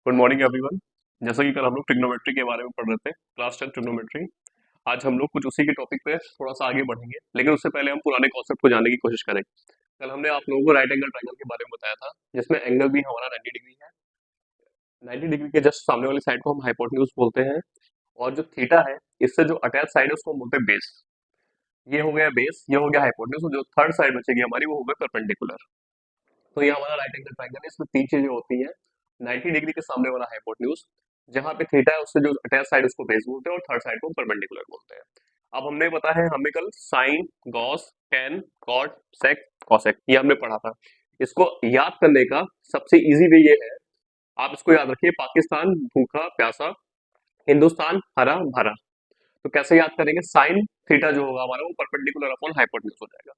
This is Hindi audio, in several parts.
Good morning everyone. जैसा कि कल हम लोग ट्रिग्नोमेट्री के बारे में पढ़ रहे थे, क्लास 10 ट्रिग्नोमेट्री। आज हम लोग कुछ उसी के टॉपिक पे थोड़ा सा आगे बढ़ेंगे, लेकिन उससे पहले हम पुराने कॉन्सेप्ट को जानने की कोशिश करेंगे। कल हमने आप लोगों को राइट एंगल ट्रायंगल के बारे में बताया था, जिसमें एंगल भी हमारा 90 डिग्री है। 90 डिग्री के जस्ट सामने वाली साइड को हम हाइपोटेन्यूज बोलते हैं, और जो थीटा है, इससे जो अटैच साइड है उसको हम बोलते हैं बेस। ये हो गया बेस, ये हो गया हाइपोटेन्यूज, और जो थर्ड साइड बचेगी हमारी वो हो गया परपेंडिकुलर। तो ये हमारा राइट एंगल ट्रायंगल है। इसमें तीन चीजें होती हैं। 90 डिग्री के सामने वाला हाइपोटेन्यूज, जहां पे थीटा है उससे जो अटैच साइड उसको बेस बोलते हैं, और थर्ड साइड को परपेंडिकुलर बोलते हैं। अब हमने पता है, हमें कल साइन, गॉस, टेन, कॉट, सेक, कॉसेक ये हमने पढ़ा था। इसको याद करने का सबसे इजी वे ये है, आप इसको याद रखिए, पाकिस्तान भूखा प्यासा, हिंदुस्तान हरा भरा। तो कैसे याद करेंगे? साइन थीटा जो होगा हमारा वो परपेंडिकुलर अपॉन हाइपोटेन्यूज हो जाएगा।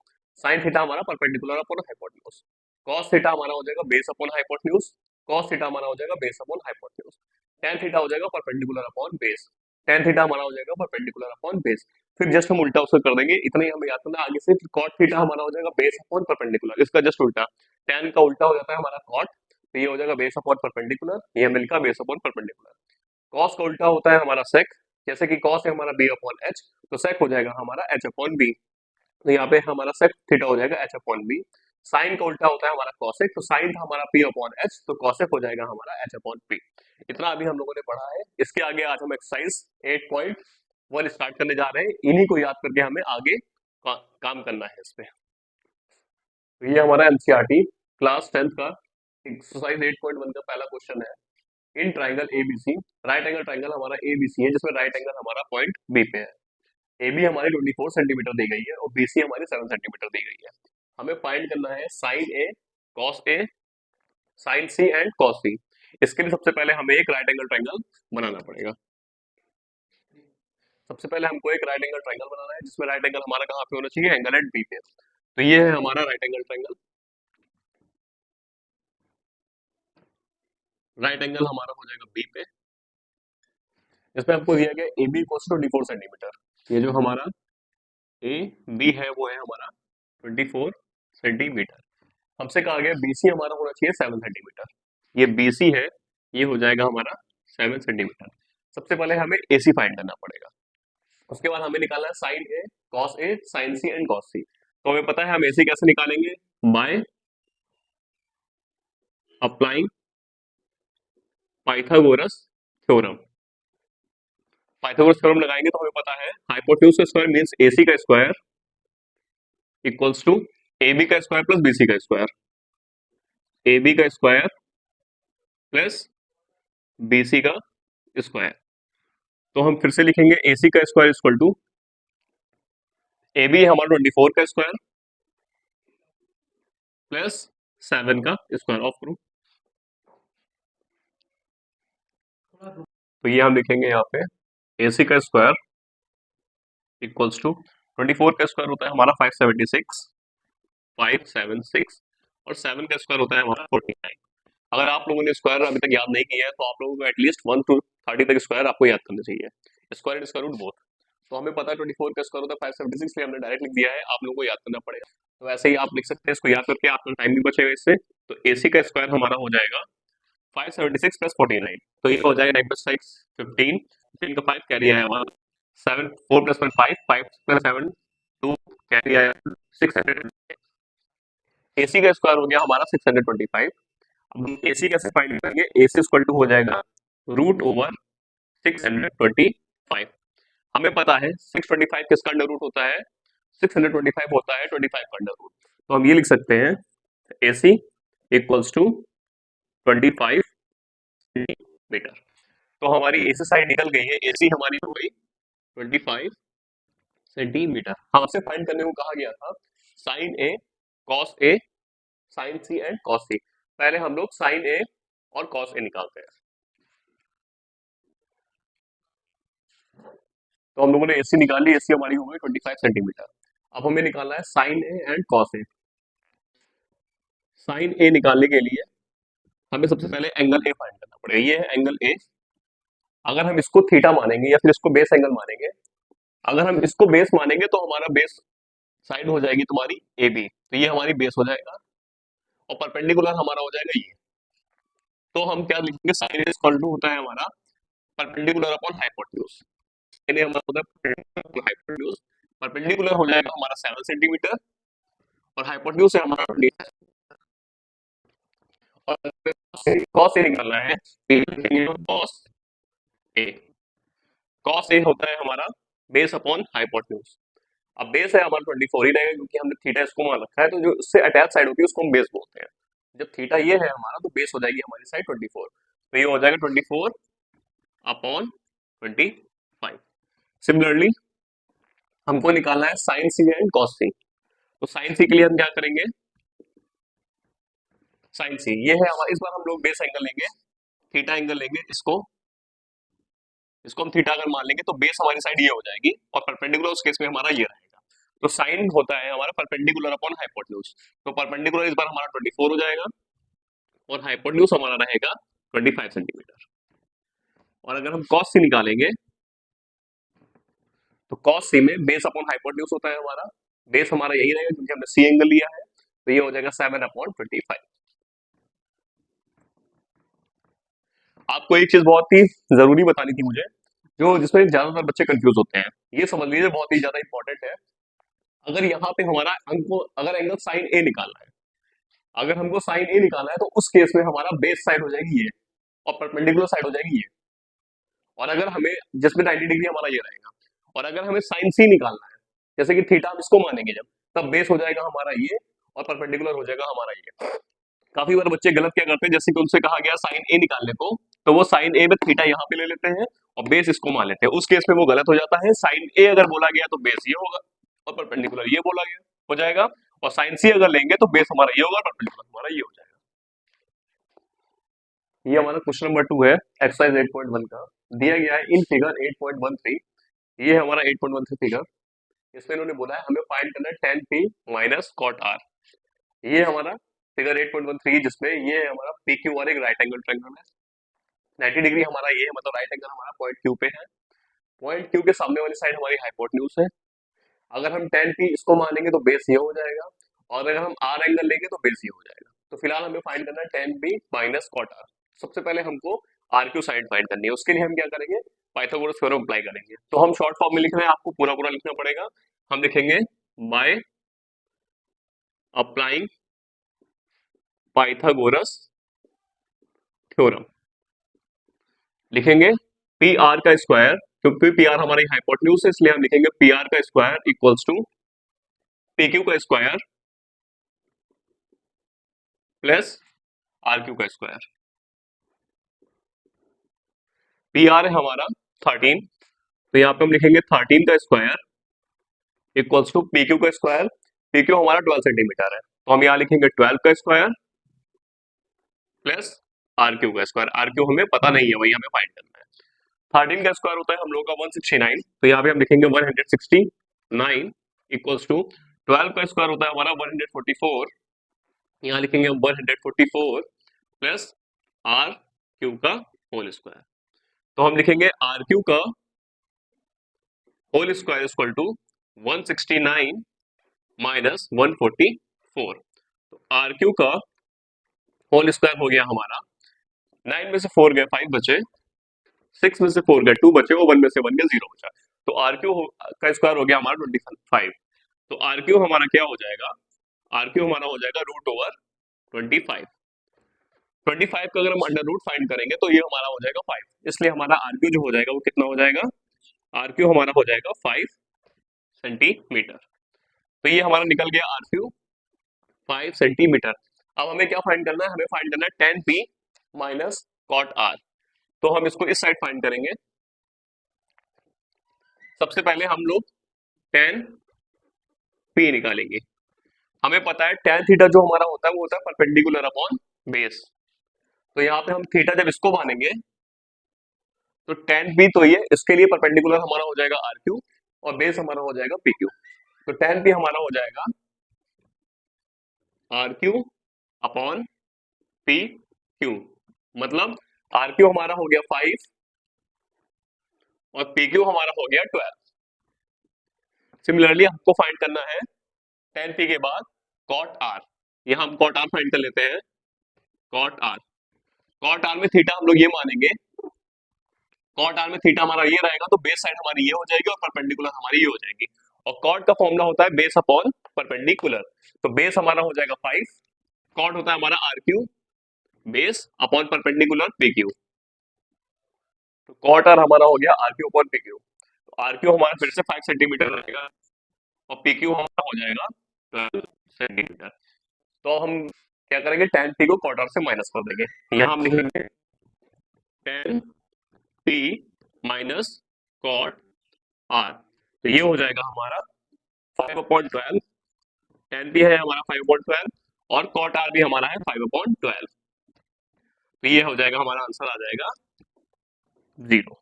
साइन थीटा हमारा perpendicular upon hypotenuse. Cos theta हमारा हो जाएगा base upon hypotenuse. Cos theta हमारा हो जाएगा base upon hypotenuse. Tan theta हो जाएगा perpendicular upon base. Tan theta हमारा हो जाएगा परपेंडिकुलर अपॉन बेस। फिर जस्ट हम उल्टा उसको कर देंगे, इतना ही हमें याद करना है। आगे से कॉट थीटा हमारा हो जाएगा बेस अपॉन परपेंडिकुलर, इसका जस्ट उल्टा। टेन का उल्टा हो जाता है हमारा कॉट, तो ये हो जाएगा बेस अपॉन परपेंडिकुलर, ये मिलकर बेस अपॉन परपेंडिकुलर। कॉस का उल्टा होता है हमारा सेक, जैसे कि कॉस है हमारा बी अपॉन एच, तो सेक हो जाएगा हमारा एच अपॉन बी। तो यहाँ पे हमारा सेक थीटा हो जाएगा एच अपॉन बी। साइन का उल्टा होता है हमारा कॉसेक, तो साइन था हमारा पी अपॉन एच, तो कॉसेक हो जाएगा हमारा एच अपॉन पी। इतना अभी हम लोगों ने पढ़ा है। इसके आगे आज हम एक्सरसाइज 8.1 स्टार्ट करने जा रहे हैं। इन्हीं को याद करके हमें आगे काम करना है इस पे। तो ये हमारा एनसीईआरटी क्लास 10th का एक्सरसाइज 8.1 का पहला क्वेश्चन है। In triangle ABC, right angle triangle हमारा एबीसी है, जिसमें राइट एंगल हमारा पॉइंट बी पे है। ए बी हमारी 24 सेंटीमीटर दी गई है, और बी सी हमारी 7 सेंटीमीटर दी गई है। हमें फाइंड करना है sine A, cos A, sine C and cos C. इसके लिए सबसे पहले हमें एक राइट एंगल ट्राइंगल बनाना पड़ेगा। सबसे पहले हमको एक राइट एंगल ट्राइंगल बनाना है, जिसमें राइट एंगल हमारा कहाँ पे होना चाहिए? एंगल एट बी पे। तो ये है हमारा right angle triangle. Right angle हमारा हो जाएगा बी पे। इसमें आपको दिया गया A B equals to 24 centimetre. ये जो हमारा ए बी है वो है हमारा 24 सेंटीमीटर। हमसे कहा गया बीसी हमारा होना चाहिए 7 सेंटीमीटर। ये बीसी है, ये हो जाएगा हमारा 7 सेंटीमीटर। सबसे पहले हमें एसी फाइंड करना पड़ेगा। उसके बाद हमें निकालना है sine A, cos A, sine C and cos C. तो हमें पता है हम एसी कैसे निकालेंगे? By applying Pythagoras theorem. Pythagoras theorem लगाएंगे तो हमें पता है हाइपोटेन्यूज का स्क्वायर मींस एसी का square equals to A B का स्क्वायर प्लस बीसी का स्क्वायर। ए बी का स्क्वायर प्लस बीसी का स्क्वायर। तो हम फिर से लिखेंगे एसी का square equal to A B हमारा 24 का स्क्वायर प्लस 7 का स्क्वायर ऑफ करो। तो ये हम लिखेंगे यहाँ पे एसी का स्क्वायर इक्वल्स टू 24 का स्क्वायर होता है हमारा 576 और 7 का स्क्वायर होता है हमारा 49। अगर आप लोगों ने स्क्वायर अभी तक याद नहीं किया है, तो आप लोगों को एटलीस्ट 1 to 30 तक स्क्वायर आपको याद करना चाहिए। Square and square root both. तो हमें पता है 24 का स्क्वायर होता है 576, इसलिए हमने डायरेक्ट लिख दिया है। आप लोगों को याद करना पड़ेगा, तो ऐसे ही आप लिख सकते हैं। इसको याद करके आपका टाइम भी बचेगा इससे। तो एसी का स्क्वायर हमारा हो जाएगा 576 प्लस 49, तो ये हो जाएगा 9 प्लस 6 15, 15 का 5 कैरी आया हमारा 7, 4 प्लस 1 5, 5 प्लस 7 2 कैरी आया 600। एसी का स्क्वायर हो गया हमारा 625। अब हम एसी कैसे फाइंड करेंगे? एसी इक्वल टू हो जाएगा रूट ओवर 625। हमें पता है 625 किसका अंडर रूट होता है? 625 होता है 25 का अंडर रूट। तो हम ये लिख सकते हैं एसी इक्वल्स टू 25 मीटर। तो हमारी एसी साइड निकल गई है, एसी हमारी हो गई 25 सेंटीमीटर। हमसे फाइंड करने को कहा गया था sine A, cos A, sine C and cos C. पहले हम लोग साइन ए और कॉस ए निकालते हैं। तो हम लोगों ने एसी निकाली, एसी हमारी हो गई 25 सेंटीमीटर। अब हमें निकालना है sine A and cos A. Sine A निकालने के लिए हमें सबसे पहले एंगल ए फाइंड करना पड़ेगा। ये है एंगल ए। अगर हम इसको थीटा मानेंगे या फिर इसको बेस एंगल मानेंगे, अगर हम इसको बेस मानेंगे तो हमारा बेस साइड हो जाएगी तुम्हारी ए बी, तो ये हमारी बेस हो जाएगा, और परपेंडिकुलर हमारा हो जाएगा ये। तो हम क्या लिखेंगे, साइन इक्वल टू होता है हमारा परपेंडिकुलर अपॉन हाइपोटेन्यूज, यानी हमारा होता है हाइपोटेन्यूज, परपेंडिकुलर हो जाएगा हमारा 7 सेंटीमीटर और हाइपोटेन्यूज है हमारा 20, और कॉस ए निकालना है, कॉस ए, कॉस ए होता है हमारा बेस अपॉन हाइपोटेन्यूज। अब बेस है हमारा 24 ही रहेगा क्योंकि हमने थीटा इसको मान रखा है, तो जो उससे अटैच साइड होती है उसको हम बेस बोलते हैं। जब थीटा ये है हमारा तो बेस हो जाएगी हमारी साइड 24, तो ये हो जाएगा 24 अपॉन 25। सिमिलरली हमको निकालना है sign C and cos C, तो साइन सी के लिए हम क्या करेंगे, साइन सी ये है हमारा, इस बार हम लोग बेस एंगल लेंगे, थीटा एंगल लेंगे, इसको इसको हम थीटा अगर मान लेंगे तो बेस हमारी साइड ये हो जाएगी और परपेंडिकुलर उस केस में हमारा ये रहेगा। तो साइन होता है हमारा परपेंडिकुलर अपॉन हाइपोटेन्यूज, तो परपेंडिकुलर इस बार हमारा 24 हो जाएगा और हाइपोटेन्यूज हमारा रहेगा 25 सेंटीमीटर। और अगर हम कॉस सी निकालेंगे तो कॉस सी में बेस अपॉन हाइपोटेन्यूज होता है हमारा, बेस हमारा यही रहेगा क्योंकि हमने सी एंगल लिया है, तो ये हो जाएगा 7 अपॉन 25। आपको एक चीज बहुत ही जरूरी बतानी थी मुझे, जो जिसमें ज्यादातर बच्चे कंफ्यूज होते हैं, ये समझ लीजिए बहुत ही ज्यादा इंपॉर्टेंट है। अगर यहाँ पे हमारा अंक, अगर एंगल साइन ए निकालना है, अगर हमको साइन ए निकालना है तो उस केस में हमारा बेस साइड हो जाएगी ये और परपेंडिकुलर साइड हो जाएगी ये, और अगर हमें जिसमें 90 डिग्री हमारा ये रहेगा, और अगर हमें साइन सी निकालना है, जैसे कि थीटा हम इसको मानेंगे जब, तब बेस हो जाएगा हमारा ये और परपेंडिकुलर हो जाएगा हमारा ये। काफी बार बच्चे गलत क्या करते हैं, जैसे कि उनसे कहा गया साइन ए निकालने को, तो वो साइन ए में थीटा यहाँ पे ले लेते हैं और बेस इसको मान लेते हैं, उस केस में वो गलत हो जाता है। साइन ए अगर बोला गया तो बेस ये होगा और परपेंडिकुलर ये बोला गया हो जाएगा, और साइन सी अगर लेंगे तो बेस हमारा ये होगा और परपेंडिकुलर हमारा ये हो जाएगा। ये हमारा क्वेश्चन नंबर 2 है एक्सरसाइज 8.1 का, दिया गया है इन फिगर 8.13, ये है हमारा 8.13 फिगर। इसमें इन्होंने बोला है हमें फाइंड करना है tan p minus cot r। ये हमारा फिगर 8.13 जिसमें ये है हमारा पी क्यू और एक राइट एंगल ट्रायंगल है, 90 डिग्री हमारा ये है, मतलब राइट एंगल हमारा पॉइंट क्यू पे है, पॉइंट क्यू के सामने वाली साइड हमारी हाइपोटेन्यूज है। अगर हम tan p इसको मानेंगे तो बेस ये हो जाएगा, और अगर हम r एंगल लेंगे तो बेस ये हो जाएगा। तो फिलहाल हमें फाइंड करना है tan p minus cot r। सबसे पहले हमको r क्यू साइड फाइंड करनी है, उसके लिए हम क्या करेंगे, पाइथागोरस थ्योरम अप्लाई करेंगे। तो हम शॉर्ट फॉर्म में लिख रहे हैं, आपको पूरा पूरा लिखना पड़ेगा। हम लिखेंगे बाय अप्लाइंग पाइथागोरस थ्योरम, लिखेंगे पी आर का स्क्वायर, क्योंकि पी आर हमारी हाइपोटेन्यूज है इसलिए हम लिखेंगे पी आर का square equals to P Q का स्क्वायर प्लस आर क्यू का स्क्वायर। पी आर है हमारा 13, तो यहाँ पे हम लिखेंगे 13 का square equals to P Q का स्क्वायर, पी क्यू हमारा 12 सेंटीमीटर है, तो हम यहाँ लिखेंगे 12 का स्क्वायर प्लस आर क्यू का स्क्वायर। आर क्यू हमें पता नहीं है, वही हमें फाइंड करना है। 13 का स्क्वायर होता है हम लोग का 169, तो यहाँ पे हम लिखेंगे 169 इक्वल्स टू 12 का स्क्वायर होता है हमारा 144, यहाँ लिखेंगे हम 144 प्लस आर क्यू का होल स्क्वायर। तो हम लिखेंगे आर क्यू का whole square equal to 169 minus 144, तो आर क्यू का होल स्क्वायर हो गया हमारा, 9 में से 4 गए 5 बचे, 6 में से 4 गए 2 बचे, और 1 में से 1 गया 0 बचा, तो आर क्यू का स्क्वायर हो गया हमारा 25। तो आर क्यू हमारा क्या हो जाएगा, आर क्यू हमारा हो जाएगा रूट ओवर 25। 25 का अगर हम अंडर रूट फाइंड करेंगे तो ये हमारा हो जाएगा 5, इसलिए हमारा आर क्यू जो हो जाएगा वो कितना हो जाएगा, आर क्यू हमारा हो जाएगा 5 सेंटीमीटर। तो ये हमारा निकल गया आर क्यू 5 सेंटीमीटर। अब हमें क्या फाइंड करना है, हमें फाइंड करना है tan p minus cot r। तो हम इसको इस साइड फाइंड करेंगे। सबसे पहले हम लोग tan p निकालेंगे। हमें पता है tan थीटा जो हमारा होता है वो होता है परपेंडिकुलर अपॉन बेस, तो यहाँ पे हम थीटा जब इसको मानेंगे तो tan p, तो ये इसके लिए परपेंडिकुलर हमारा हो जाएगा आर क्यू और बेस हमारा हो जाएगा पी क्यू। तो tan p हमारा हो जाएगा R Q upon P Q, मतलब आर क्यू हमारा हो गया 5 और पी क्यू हमारा हो गया 12। सिमिलरली हमको फाइंड करना है tan p के बाद cot r, यहाँ हम cot r फाइंड कर लेते हैं, cot r। कॉट आर में थीटा हम लोग ये मानेंगे, कॉट आर में थीटा हमारा ये रहेगा तो बेस साइड हमारी ये हो जाएगी और परपेंडिकुलर हमारी ये हो जाएगी। और कॉट का फॉर्मूला होता है बेस अपॉन परपेंडिकुलर, तो बेस हमारा हो जाएगा 5, कॉट होता है हमारा R Q, base upon perpendicular P Q, तो कॉट आर हमारा हो गया R Q upon P Q. तो आर क्यू हमारा फिर से 5 सेंटीमीटर रहेगा और पी क्यू हमारा हो जाएगा 12 सेंटीमीटर। तो हम क्या करेंगे, tan p को कॉट आर से माइनस कर देंगे, यहाँ हम लिखेंगे tan p minus cot R, तो ये हो जाएगा हमारा 5/12, tan p है हमारा 5/12 और कॉट आर भी हमारा है 5/12, तो ये हो जाएगा हमारा आंसर आ जाएगा 0।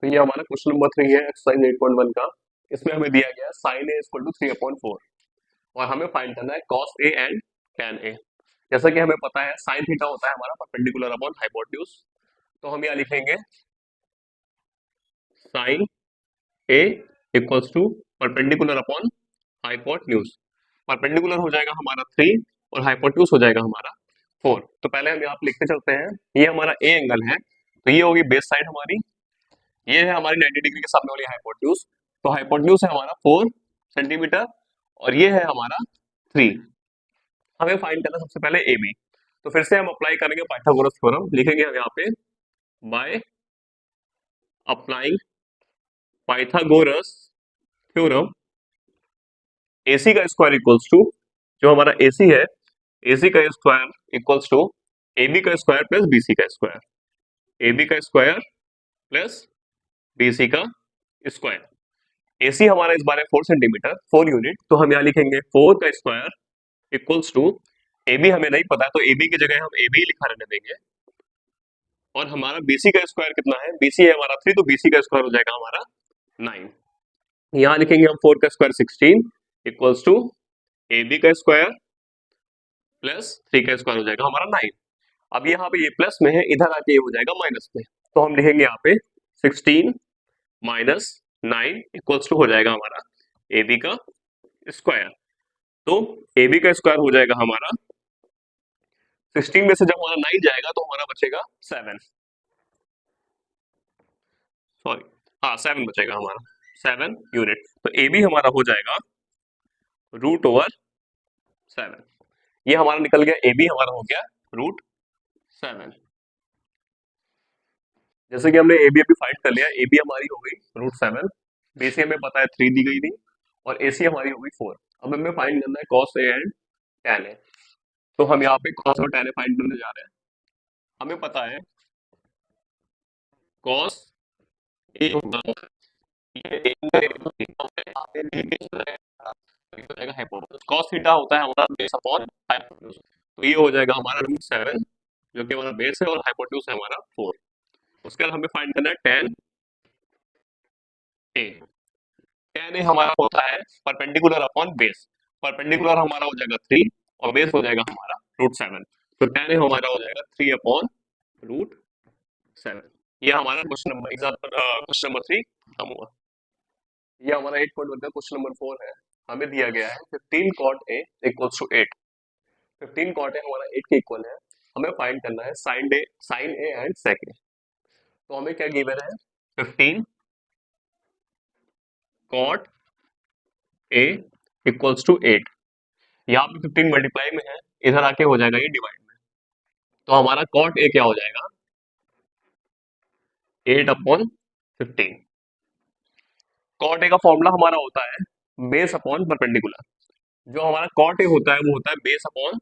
तो ये हमारा क्वेश्चन नंबर 3 है एक्सरसाइज 8.1 का। इसमें हमें दिया गया है sin a इक्वल टू 3/4 और हमें फाइंड करना है cos a and tan a। जैसा कि हमें पता है sin थीटा होता है हमारा परपेंडिकुलर अपॉन हाइपोटेन्यूज, तो हम यहाँ लिखेंगे sin a equals to perpendicular upon hypotenuse. Perpendicular हो जाएगा हमारा 3 और हाइपोटेन्यूज हो जाएगा हमारा 4। तो पहले हम यहाँ पे लिखते चलते हैं, ये हमारा a एंगल है, तो ये होगी बेस साइड हमारी, ये है हमारी 90 डिग्री के सामने वाली हाइपोटेन्यूज, तो हाइपोटेन्यूज है हमारा 4 सेंटीमीटर और ये है हमारा 3। हमें फाइंड करना सबसे पहले ए बी, तो फिर से हम अप्लाई करेंगे पाइथागोरस थ्योरम, लिखेंगे हम यहाँ पे bye applying Pythagoras theorem AC का स्क्वायर इक्वल्स टू, जो हमारा AC है AC का स्क्वायर इक्वल्स टू AB का स्क्वायर प्लस BC का स्क्वायर, AB का स्क्वायर प्लस BC का स्क्वायर। AC हमारा इस बार है 4 सेंटीमीटर 4 यूनिट, तो हम यहाँ लिखेंगे 4 का स्क्वायर इक्वल्स टू, AB हमें नहीं पता है तो AB की जगह हम AB लिखा रहने देंगे, और हमारा BC का स्क्वायर कितना है, BC है हमारा 3, तो BC का स्क्वायर हो जाएगा हमारा 9। यहाँ लिखेंगे हम 4 का स्क्वायर 16 इक्वल्स टू AB का स्क्वायर प्लस 3 का स्क्वायर हो जाएगा हमारा 9। अब यहाँ पे ये प्लस में है, इधर आके ये हो जाएगा माइनस में, तो हम लिखेंगे यहाँ पे 16 माइनस 9 इक्वल्स टू हो जाएगा हमारा AB का स्क्वायर। तो AB का स्क्वायर हो जाएगा हमारा 16 में से जब हमारा 9 जाएगा तो हमारा बचेगा 7, सॉरी हाँ 7 बचेगा हमारा 7 यूनिट, तो AB हमारा हो जाएगा √7। ये हमारा निकल गया, AB हमारा हो गया √7। जैसे कि हमने AB अभी फाइंड कर लिया, AB हमारी हो गई √7, BC हमें पता है 3 दी गई थी और AC हमारी हो गई 4। अब हमें फाइंड करना है cos A and tan A, तो हम यहाँ पे cos और tan A फाइंड करने जा रहे हैं। हमें पता है cos A होगा cos थीटा होता है हमारा बेस अपॉन हाइपोटेन्यूज, तो ये हो जाएगा हमारा √7 जो कि हमारा बेस है और हाइपोटेन्यूज है हमारा 4। उसके बाद हमें फाइंड करना है tan A। tan A हमारा होता है परपेंडिकुलर अपॉन बेस, परपेंडिकुलर हमारा हो जाएगा 3 और बेस हो जाएगा हमारा √7, तो tan A हमारा हो जाएगा 3/√7। ये हमारा question number example question number 3 खत्म हुआ। ये हमारा 8.1 का क्वेश्चन नंबर 4 है। हमें दिया गया है 15 cot A equals to 8। 15 cot A हमारा 8 के इक्वल है। हमें फाइंड करना है sin A and sec A। तो हमें क्या गिवन है, 15 cot A इक्वल्स टू 8। यहाँ पे 15 मल्टीप्लाई में है, इधर आके हो जाएगा ये डिवाइड में, तो हमारा cot A क्या हो जाएगा 8/15। cot A का फॉर्मूला हमारा होता है बेस अपॉन परपेंडिकुलर। जो हमारा cot A होता है वो होता है बेस अपॉन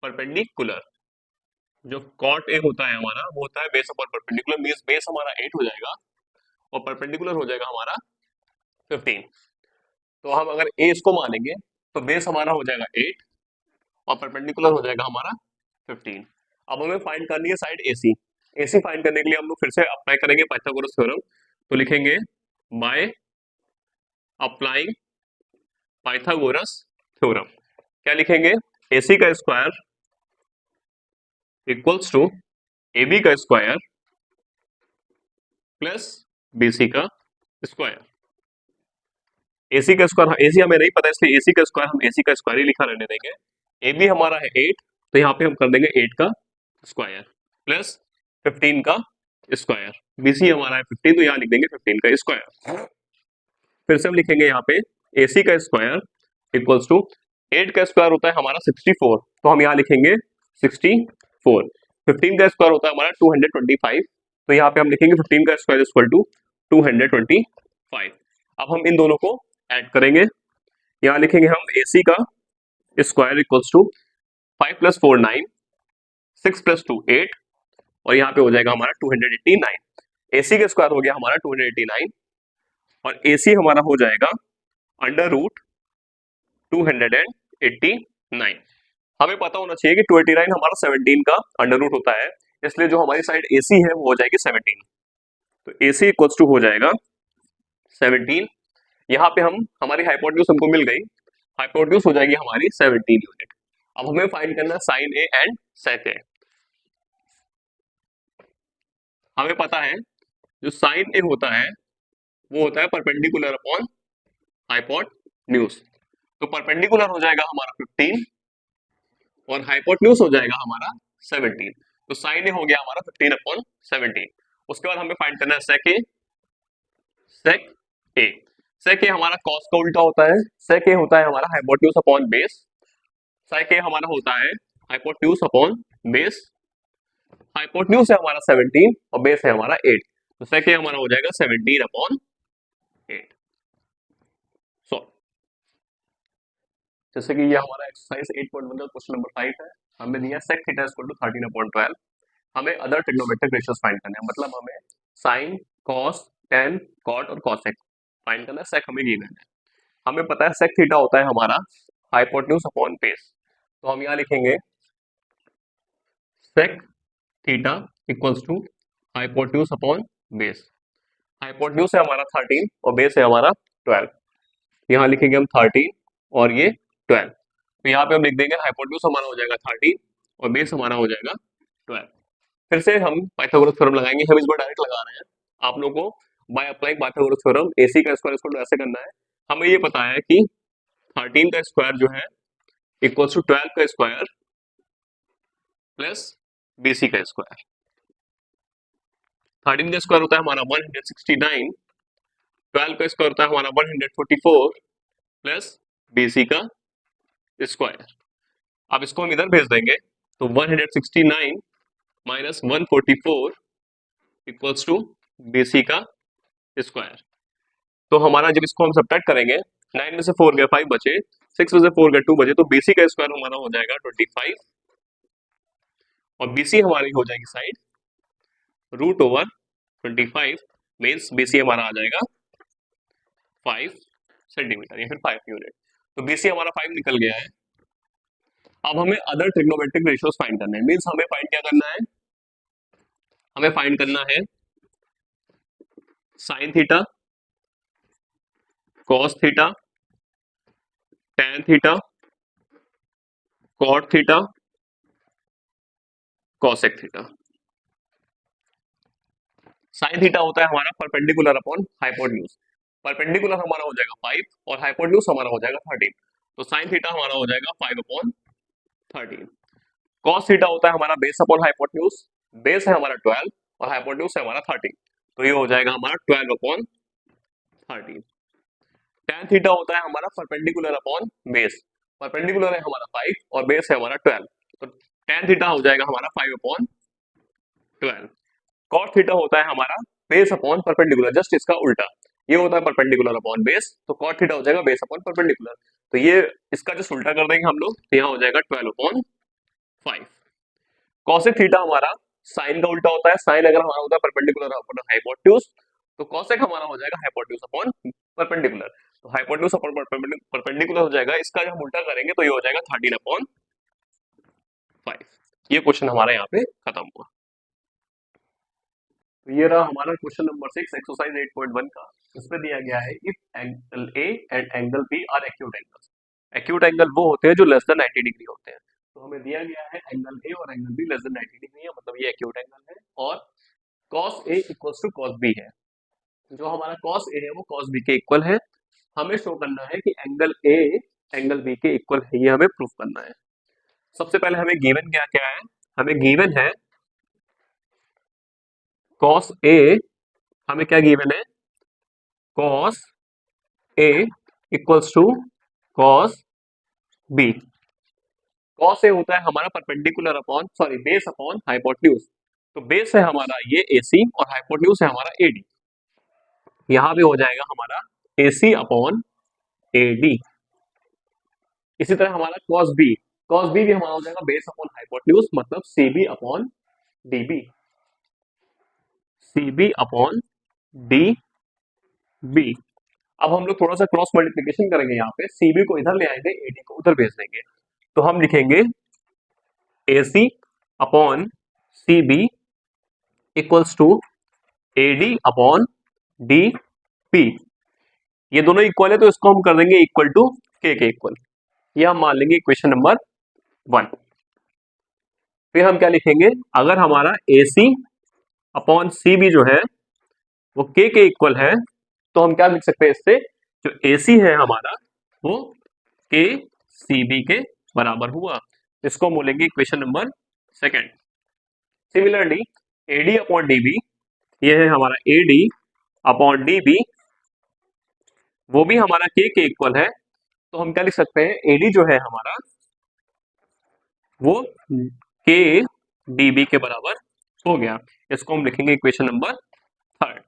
परपेंडिकुलर। जो cot A होता है हमारा वो होता है base upon perpendicular, means base हमारा 8 हो जाएगा और परपेंडिकुलर हो जाएगा हमारा 15। तो हम अगर A इसको मानेंगे तो बेस हमारा हो जाएगा 8 और परपेंडिकुलर हो जाएगा हमारा 15। अब हमें फाइंड करनी है साइड AC। AC फाइंड करने के लिए हम लोग फिर से अप्लाई करेंगे पाइथागोरस थ्योरम, तो लिखेंगे बाय अप्लाइंग पाइथागोरस थ्योरम। क्या लिखेंगे, AC का स्क्वायर इक्वल्स टू AB का स्क्वायर प्लस BC का स्क्वायर। AC का स्क्वायर, AC हमें नहीं पता इसलिए AC का स्क्वायर हम AC का स्क्वायर ही लिखा रहने देंगे। AB हमारा है 8, तो यहाँ पे हम कर देंगे 8 का स्क्वायर प्लस 15 का स्क्वायर। बीसी हमारा है 15, तो यहाँ लिख देंगे 15 का स्क्वायर। फिर से हम लिखेंगे यहाँ पे AC का स्क्वायर इक्वल्स टू 8 का स्क्वायर होता है हमारा 64, तो हम यहाँ लिखेंगे 64। 15 का स्क्वायर होता है हमारा 225, तो यहाँ पे हम लिखेंगे 15 का स्क्वायर इक्वल टू 225। अब हम इन दोनों को ऐड करेंगे, यहाँ लिखेंगे हम AC का square equals to 5 plus 4 9, 6 plus 2 8, और यहाँ पे हो जाएगा हमारा 289। AC का स्क्वायर हो गया हमारा 289 और AC हमारा हो जाएगा अंडर रूट 289। हमें पता होना चाहिए कि 289 हमारा 17 का अंडर रूट होता है, इसलिए जो हमारी साइड AC है वो हो जाएगी 17, तो AC इक्वल्स टू हो जाएगा 17। यहाँ पे हम हमारी हाइपोटेन्यूज हमको मिल गई, हाइपोटेन्यूज हो जाएगी हमारी 17 यूनिट। अब हमें फाइंड करना है sine A and sec A। हमें पता है जो साइन A होता है वो होता है परपेंडिकुलर अपॉन हाइपोटेन्यूज, तो परपेंडिकुलर हो जाएगा हमारा 15 और हाइपोटेन्यूज हो जाएगा हमारा 17, तो साइन ए हो गया हमारा 15 अपॉन 17। उसके बाद हमें फाइंड करना है सेक ए। सेक ए, सेक ए हमारा कॉस का उल्टा होता है, सेक ए होता है हमारा हाइपोटेन्यूज अपॉन बेस, सेक ए हमारा होता है हाइपोटेन्यूज अपॉन बेस। हाइपोटेन्यूज है हमारा 17 और बेस है हमारा 8, तो सेक ए हमारा हो जाएगा 17 अपॉन 8। सो जैसे कि ये हमारा एक्सरसाइज 8.1 का क्वेश्चन नंबर 5 है, हमें दिया सेक थीटा इक्वल टू 13/12। हमें अदर ट्रिग्नोमेट्रिक रेशियोज फाइंड करने हैं, मतलब हमें साइन, कॉस, टेन, कॉट और कॉसेक फाइंड करना है, सेक हमें गिवन है। हमें पता है सेक थीटा होता है हमारा हाइपोटेन्यूज अपॉन बेस, तो हम यहाँ लिखेंगे sec theta equals to hypotenuse upon base. Hypotenuse है हमारा 13 और बेस है हमारा 12, यहाँ लिखेंगे हम 13 और ये 12, तो यहाँ पे हम लिख देंगे हाइपोटेन्यूज हमारा हो जाएगा 13 और बेस हमारा हो जाएगा 12। फिर से हम पाइथागोरस थ्योरम लगाएंगे, हम इस बार डायरेक्ट लगा रहे हैं, आप लोगों को bye applying Pythagoras theorem AC का स्क्वायर इसको ऐसे करना है। हमें ये पता है कि 13 का स्क्वायर जो है इक्वल्स टू 12 का स्क्वायर प्लस BC का स्क्वायर। 13 का स्क्वायर होता है हमारा 169, 12 का स्क्वायर होता है हमारा 144 प्लस BC का स्क्वायर। अब इसको हम इधर भेज देंगे, तो 169 माइनस 144 इक्वल्स टू BC का स्क्वायर। तो हमारा जब इसको हम सब्ट्रैक्ट करेंगे, 9 में से 4 गए 5 बचे, 6 में से 4 गए 2 बचे, तो BC का स्क्वायर हमारा हो जाएगा 25 और BC हमारी हो जाएगी side root over 25, means BC हमारा आ जाएगा 5 सेंटीमीटर या फिर 5 यूनिट, तो BC हमारा 5 निकल गया है। अब हमें अदर ट्रिग्नोमेट्रिक रेशियोज फाइंड करने हैं, मीन्स हमें फाइंड क्या करना है, हमें फाइंड करना है sine theta, cos theta, tan theta, cot theta, cosec theta. Sine theta होता है हमारा परपेंडिकुलर अपॉन हाइपोटेन्यूज, परपेंडिकुलर हमारा हो जाएगा 5 और हाइपोटेन्यूज हमारा हो जाएगा 13, तो साइन थीटा हमारा हो जाएगा 5 अपॉन 13। कॉस थीटा होता है हमारा बेस अपॉन हाइपोटेन्यूज, बेस है हमारा 12 और हाइपोटेन्यूज है हमारा 13, तो ये हो जाएगा हमारा 12 अपॉन 13। टेन थीटा होता है हमारा परपेंडिकुलर अपॉन बेस, परपेंडिकुलर है हमारा 5 और बेस है हमारा 12, तो टेन थीटा हो जाएगा हमारा 5 अपॉन 12। कॉट थीटा होता है हमारा बेस अपॉन परपेंडिकुलर, जस्ट इसका उल्टा, ये होता है परपेंडिकुलर अपॉन बेस, तो कॉट थीटा हो जाएगा बेस अपॉन परपेंडिकुलर, तो ये इसका जस्ट उल्टा कर देंगे हम लोग, तो यहाँ हो जाएगा 12 अपॉन 5। कॉसेक थीटा हमारा साइन का उल्टा होता है, साइन अगर हमारा होता है परपेंडिकुलर अपॉन हाइपोटेन्यूज, तो कॉसेक हमारा हो जाएगा हाइपोटेन्यूज अपॉन परपेंडिकुलर, तो हाइपोटेन्यूज अपॉन परपेंडिकुलर हो जाएगा, इसका जब हम उल्टा करेंगे तो ये हो जाएगा 13 अपॉन 5। ये क्वेश्चन हमारा यहाँ पे खत्म हुआ। तो ये रहा हमारा क्वेश्चन नंबर 6 एक्सरसाइज 8.1 का। इसमें दिया गया है if angle A and angle B are acute angles. Acute angle वो होते हैं जो लेस देन 90 डिग्री होते हैं, तो हमें दिया गया है एंगल ए और angle B less than 90 degree है, मतलब ये एक्यूट एंगल है, और cos A equals to cos B है, जो हमारा cos A है वो cos B के इक्वल है। हमें शो करना है कि एंगल A एंगल B के इक्वल है, ये हमें प्रूफ करना है। सबसे पहले हमें गिवन क्या क्या है, हमें गिवन है cos A, हमें क्या गिवन है, cos A equals to cos B। cos A होता है हमारा perpendicular upon sorry base upon hypotenuse. तो बेस है हमारा ये AC और हाइपोटेन्यूज है हमारा AD। यहां पे हो जाएगा हमारा AC अपॉन AD। इसी तरह हमारा cos B भी हमारा हो जाएगा बेस अपॉन हाइपोटेन्यूज, मतलब CB upon DB, CB upon DB। अब हम लोग थोड़ा सा क्रॉस मल्टीप्लिकेशन करेंगे, यहाँ पे CB को इधर ले आएंगे, AD को उधर भेज देंगे। तो हम लिखेंगे AC upon CB equals to AD upon DP। ये दोनों इक्वल है तो इसको हम कर देंगे इक्वल टू K के इक्वल। ये हम मान लेंगे इक्वेशन नंबर 1। फिर हम क्या लिखेंगे, अगर हमारा AC अपॉन CB जो है वो K के इक्वल है तो हम क्या लिख सकते हैं इससे, जो AC है हमारा वो K CB के बराबर हुआ। इसको हम बोलेंगे equation number 2। Similarly AD upon DB, ये है हमारा AD अपॉन DB, वो भी हमारा K के इक्वल है। तो हम क्या लिख सकते हैं, AD जो है हमारा वो K DB के बराबर हो गया। इसको हम लिखेंगे इक्वेशन नंबर 3।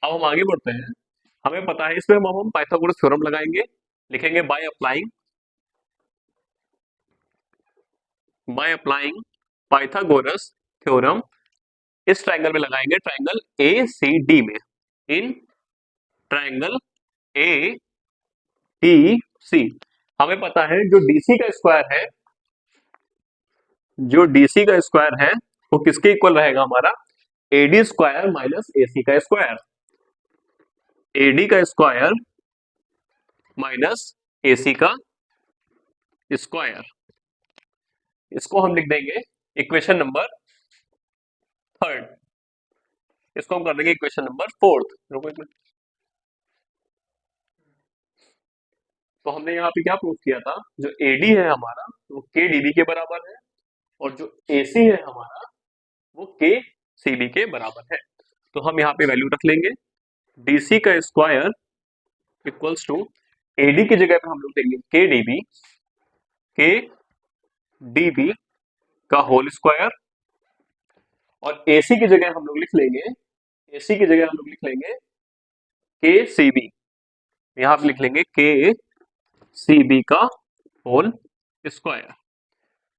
अब हम आगे बढ़ते हैं। हमें पता है इसमें हम पाइथागोरस थ्योरम लगाएंगे, लिखेंगे बाय अप्लाइंग पाइथागोरस थ्योरम। इस ट्रायंगल में लगाएंगे, ट्रायंगल ACD में, इन ट्रायंगल ADC। हमें पता है जो DC का स्क्वायर है, जो DC का स्क्वायर है वो किसके इक्वल रहेगा, हमारा AD स्क्वायर माइनस AC का स्क्वायर। AD का स्क्वायर माइनस AC का स्क्वायर। इसको हम लिख देंगे इक्वेशन नंबर 3। इसको हम कर देंगे इक्वेशन नंबर 4। रुको एक मिनट। तो हमने यहाँ पे क्या प्रूव किया था, जो AD है हमारा वो KDB के बराबर है, और जो AC है हमारा वो KCB के बराबर है। तो हम यहाँ पे वैल्यू रख लेंगे, DC का स्क्वायर इक्वल्स टू AD की जगह पे हम लोग देंगे KDB का होल स्क्वायर, और AC की जगह हम लोग लिख लेंगे, AC की जगह हम लोग लिख लेंगे KCB। यहाँ पे लिख लेंगे KCB का होल स्क्वायर।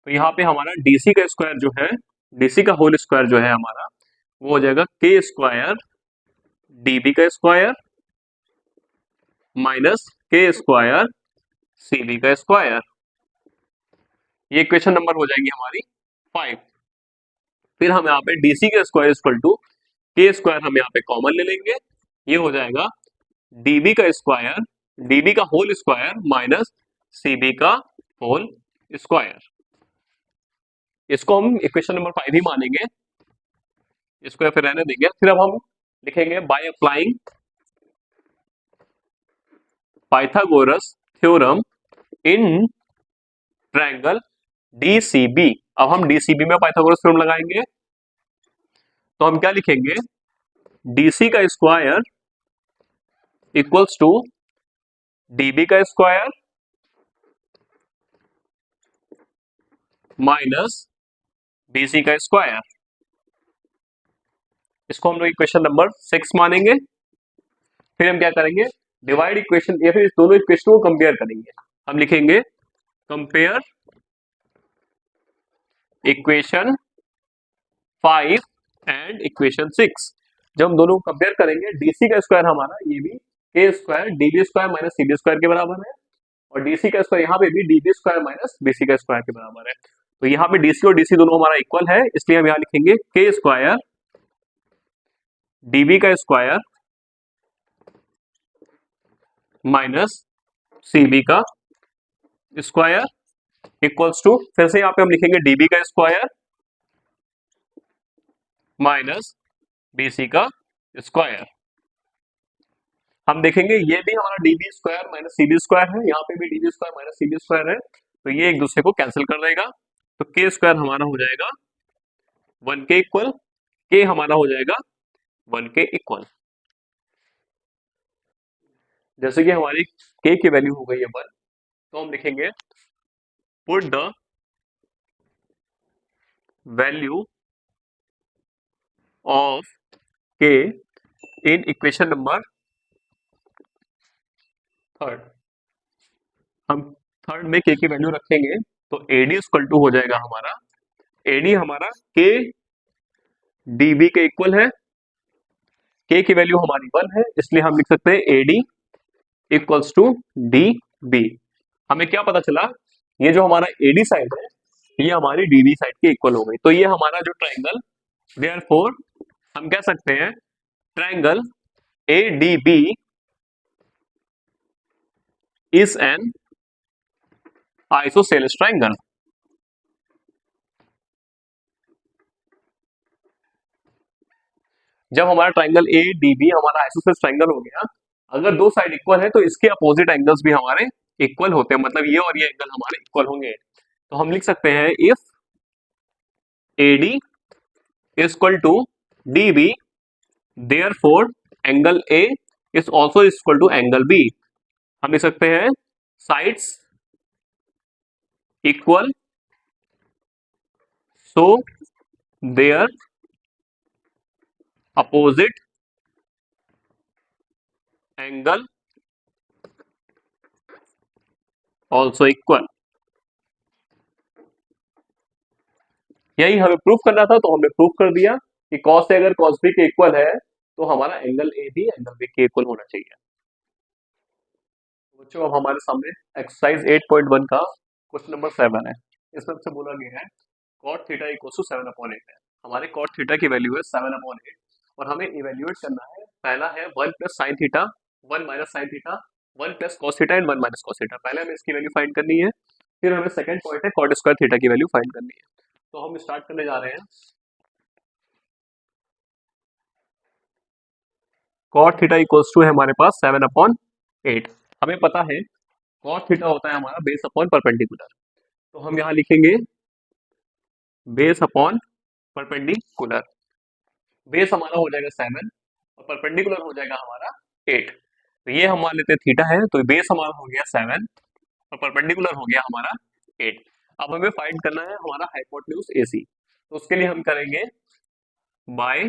तो यहाँ पे हमारा DC का स्क्वायर जो है, DC का होल स्क्वायर जो है हमारा वो हो जाएगा K स्क्वायर DB का square minus K square CB का स्क्वायर। ये इक्वेशन नंबर हो जाएगी हमारी 5। फिर हम यहाँ पे DC का square equal to K square हम यहाँ पे कॉमन ले लेंगे, ये हो जाएगा DB का स्क्वायर, DB का होल स्क्वायर माइनस CB का होल स्क्वायर। इसको हम इक्वेशन नंबर 5 ही मानेंगे, इसको या फिर रहने देंगे। फिर अब हम लिखेंगे by applying Pythagoras theorem in triangle DCB। अब हम DCB में पाइथागोरस थ्योरम लगाएंगे, तो हम क्या लिखेंगे, DC का स्क्वायर इक्वल्स टू DB का स्क्वायर माइनस BC का स्क्वायर। इसको हम लोग इक्वेशन नंबर 6 मानेंगे। फिर हम क्या करेंगे, डिवाइड इक्वेशन या फिर इस दोनों इक्वेशन को कंपेयर करेंगे। हम लिखेंगे कंपेयर इक्वेशन 5 एंड इक्वेशन 6। जब हम दोनों को कंपेयर करेंगे, DC का स्क्वायर हमारा ये भी K square DB square minus CB square के बराबर है, और DC का स्क्वायर यहाँ पे भी DB स्क्वायर माइनस BC का स्क्वायर के बराबर है। तो यहाँ पे DC और DC दोनों हमारा इक्वल है, इसलिए हम यहाँ लिखेंगे K स्क्वायर DB का स्क्वायर माइनस CB का स्क्वायर इक्वल्स टू, फिर से यहाँ पे हम लिखेंगे DB का स्क्वायर माइनस BC का स्क्वायर। हम देखेंगे ये भी हमारा DB square minus CB square है, यहाँ पे भी DB square minus CB square है। तो ये एक दूसरे को कैंसिल कर देगा, तो के स्क्वायर हमारा हो जाएगा 1 के इक्वल, के हमारा हो जाएगा 1 के इक्वल। जैसे कि हमारी के की वैल्यू हो गई है 1, तो हम लिखेंगे पुट द वैल्यू ऑफ के इन इक्वेशन नंबर थर्ड। हम थर्ड में के की वैल्यू रखेंगे, तो एडी इक्वल टू हो जाएगा हमारा, एडी हमारा के डीबी के इक्वल है, के की वैल्यू हमारी 1 है, इसलिए हम लिख सकते हैं AD equals to D B. हमें क्या पता चला, ये जो हमारा एडी साइड है ये हमारी डीबी साइड के इक्वल हो गई, तो ये हमारा जो ट्राइंगल, देयरफॉर हम कह सकते हैं triangle A D B is an isosceles triangle. जब हमारा ट्राइंगल ए डी बी हमारा आइसोसेलेस ट्राइंगल हो गया, अगर दो साइड इक्वल है तो इसके अपोजिट एंगल्स भी हमारे इक्वल होते हैं, मतलब ये और ये एंगल हमारे इक्वल होंगे। तो हम लिख सकते हैं if AD is equal to D B therefore angle A is also equal to angle B. हम लिख सकते हैं sides equal so their opposite angle also equal. यही हमें प्रूफ करना था, तो हमने प्रूफ कर दिया कि cos से अगर cos b के इक्वल है तो हमारा एंगल ए भी एंगल बी के इक्वल होना चाहिए। बच्चों अब हमारे सामने एक्सरसाइज 8.1 का क्वेश्चन नंबर 7 है। इसमें हमसे बोला गया है cot थीटा इक्वल टू 7/8 है। हमारे cot थीटा की वैल्यू है 7/8 और हमें इवेल्युएट करना है, पहला है 1 plus sine theta, 1 minus sine theta, 1 plus cos theta and 1 minus cos theta. पहले हमें इसकी वैल्यू फाइंड करनी है, फिर हमें सेकंड पॉइंट है cot स्क्वायर थीटा की वैल्यू फाइंड करनी है। तो हम स्टार्ट करने जा रहे हैं। cot थीटा इक्वल्स टू है हमारे पास 7/8। हमें पता है cot थीटा होता है हमारा बेस अपॉन परपेंडिकुलर, तो हम यहाँ लिखेंगे बेस अपॉन परपेंडिकुलर। बेस हमारा हो जाएगा 7 और परपेंडिकुलर हो जाएगा हमारा 8। तो ये हम मान लेते हैं थीटा है, तो बेस हमारा हो गया 7 और परपेंडिकुलर हो गया हमारा 8। अब हमें फाइंड करना है हमारा हाइपोटेन्यूज AC, तो उसके लिए हम करेंगे बाय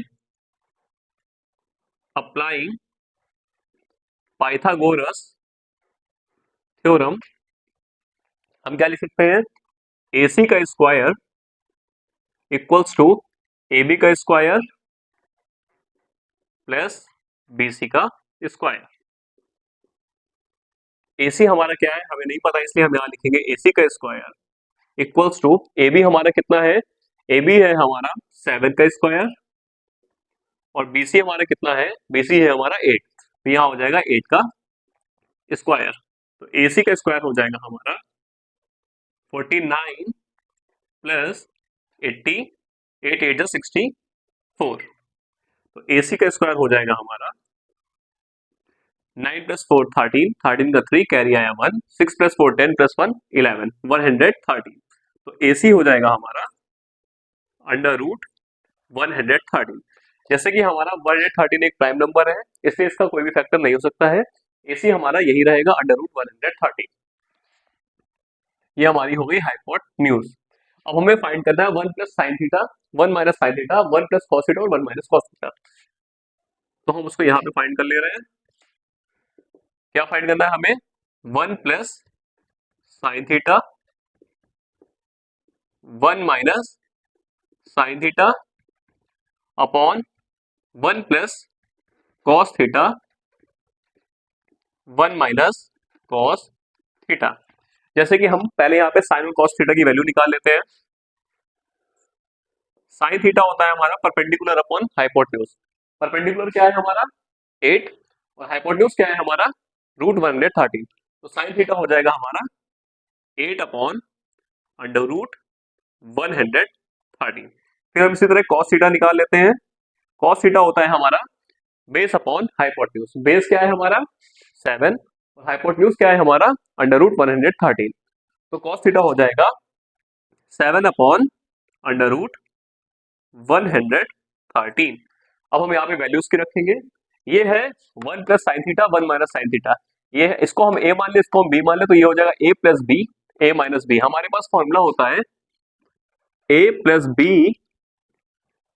अप्लाइंग पाइथागोरस थ्योरम। हम क्या लिख सकते हैं, AC का स्क्वायर इक्वल्स टू AB का स्क्वायर प्लस BC का स्क्वायर। AC हमारा क्या है हमें नहीं पता, इसलिए हम यहाँ लिखेंगे AC का स्क्वायर इक्वल्स टू AB हमारा कितना है, AB है हमारा 7 का स्क्वायर और BC हमारा कितना है, BC है हमारा 8, तो यहाँ हो जाएगा 8 का स्क्वायर। तो AC का स्क्वायर हो जाएगा हमारा 49 प्लस 80, 8 8 जा 64। तो AC का स्क्वायर हो जाएगा हमारा 9 प्लस 4 13, 13 का 3 कैरी आया 1, 6 प्लस 4 10 प्लस 1 11, 113। तो AC हो जाएगा हमारा अंडर रूट 113। जैसे कि हमारा 113 एक प्राइम नंबर है, इसलिए इसका कोई भी फैक्टर नहीं हो सकता है, AC हमारा यही रहेगा अंडर रूट 113। ये हमारी हो गई हाइपोटेन्यूज। अब हमें फाइंड करना है 1 plus sine theta, 1 minus sine theta, 1 plus cos theta और 1 माइनस कॉस थीटा। तो हम उसको यहाँ पे फाइंड कर ले रहे हैं। क्या फाइंड करना है हमें, 1 plus sine theta, 1 minus sine theta upon 1 plus cos theta, 1 minus cos theta. जैसे कि हम पहले यहाँ पे साइन और कॉस थीटा की वैल्यू निकाल लेते हैं। साइन थीटा होता है हमारा परपेंडिकुलर अपॉन हाइपोटेन्यूज। परपेंडिकुलर क्या है हमारा 8 और हाइपोटेन्यूज क्या है हमारा रूट 113। तो साइन थीटा हो जाएगा हमारा 8 अपॉन अंडर रूट 113। फिर हम इसी तरह कॉस थीटा निकाल लेते हैं। कॉस थीटा होता है हमारा बेस अपॉन हाइपोटेन्यूज। बेस क्या है हमारा 7 और हाइपोटेन्यूज क्या है हमारा अंडर रूट 113। तो कॉस थीटा हो जाएगा 7/√113। अब हम यहाँ पे वैल्यूज की रखेंगे। ये है 1 plus sine theta 1 minus sine theta. ये है, इसको हम a मान ले, इसको हम b मान ले, तो ये हो जाएगा a plus B, a minus B. हमारे पास फॉर्मूला होता है a plus B,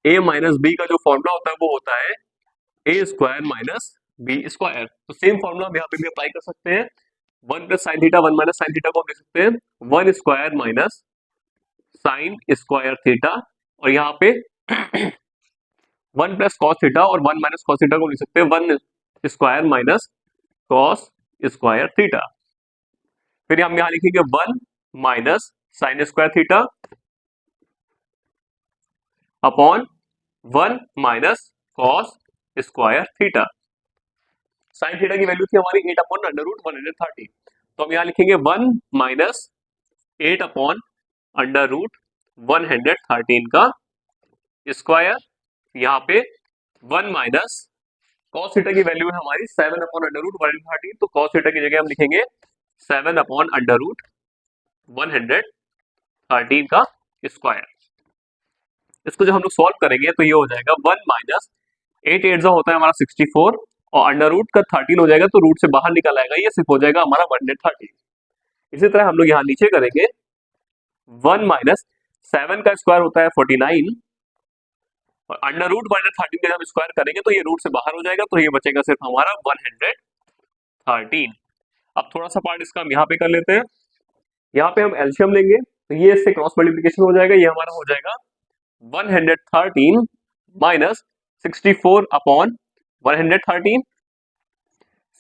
a minus B का जो फॉर्मूला होता है वो होता है a square minus B square. तो सेम फॉर्मूला हम यहाँ पे भी अप्लाई कर सकते हैं। 1 plus sine theta 1 minus sine theta को हम लिख सकते हैं 1 square minus sine square theta, और यहाँ पे 1 प्लस कॉस थीटा और 1 माइनस कॉस थीटा को लिख सकते हैं 1 square minus cos square theta. फिर हम यहाँ लिखेंगे 1 minus sine square theta upon 1 minus cos square theta. Sine theta की वैल्यू थी हमारी 8/√130। तो हम यहाँ लिखेंगे 1 माइनस 8/√113 का स्क्वायर। यहाँ पे 1 माइनस कॉस थीटा की वैल्यू है हमारी 7/√113, तो कॉस थीटा की जगह हम लिखेंगे 7/√113 का स्क्वायर। इसको जब हम लोग सॉल्व करेंगे तो ये हो जाएगा 1 माइनस 8 8 होता है हमारा 64, और अंडर रूट का 13 हो जाएगा, तो रूट से बाहर निकल आएगा, ये सिर्फ हो जाएगा हमारा 113। इसी तरह हम लोग यहाँ नीचे करेंगे 1 माइनस 7 का स्क्वायर होता है 49, और अंडर रूट 113 का जब स्क्वायर करेंगे तो ये रूट से बाहर हो जाएगा, तो ये बचेगा सिर्फ हमारा 113। अब थोड़ा सा पार्ट इसका हम यहाँ पे कर लेते हैं। यहाँ पे हम एलसीएम लेंगे, तो ये इससे क्रॉस मल्टीप्लिकेशन हो जाएगा, ये हमारा हो जाएगा 113 माइनस 64 अपॉन 113।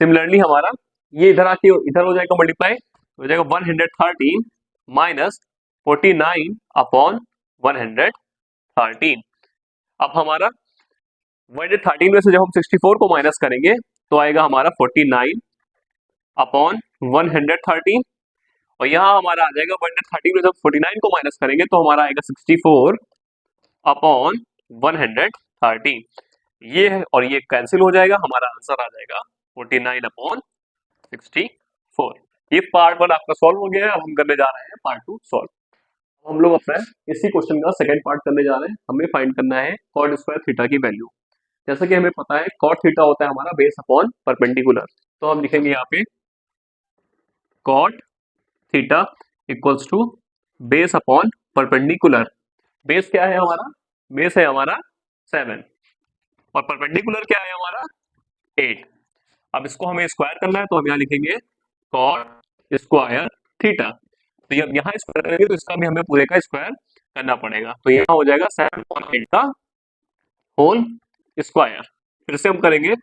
सिमिलरली हमारा ये इधर आके इधर हो जाएगा मल्टीप्लाई, हो जाएगा 113 माइनस 49 अपॉन 113। अब हमारा 113 में से जब हम 64 को माइनस करेंगे तो आएगा हमारा 49 अपॉन 113, और यहाँ हमारा आ जाएगा 113 में जब 49 को माइनस करेंगे तो हमारा आएगा 64 अपॉन 113। ये है, और ये कैंसिल हो जाएगा, हमारा आंसर आ जाएगा 49 अपॉन 64। ये पार्ट 1 आपका सॉल्व हो गया है। अब हम करने जा रहे हैं पार्ट 2 सॉल्व। हम लोग अपना इसी क्वेश्चन का सेकंड पार्ट करने जा रहे हैं। हमें फाइंड करना है कॉट स्क्वायर थीटा की वैल्यू। जैसा कि हमें पता है कॉट थीटा होता है हमारा बेस अपॉन परपेंडिकुलर, तो हम लिखेंगे यहाँ पे cot theta equals to base upon perpendicular. Base क्या है हमारा? बेस है हमारा 7, और परपेंडिकुलर क्या है हमारा 8। अब इसको हमें स्क्वायर करना है, तो हम यहाँ लिखेंगे कॉट स्क्वायर थीटा। तो जब यहाँ स्क्वायर करेंगे तो इसका भी हमें पूरे का स्क्वायर करना पड़ेगा, तो यहाँ हो जाएगा 7/8 का होल स्क्वायर। फिर से हम करेंगे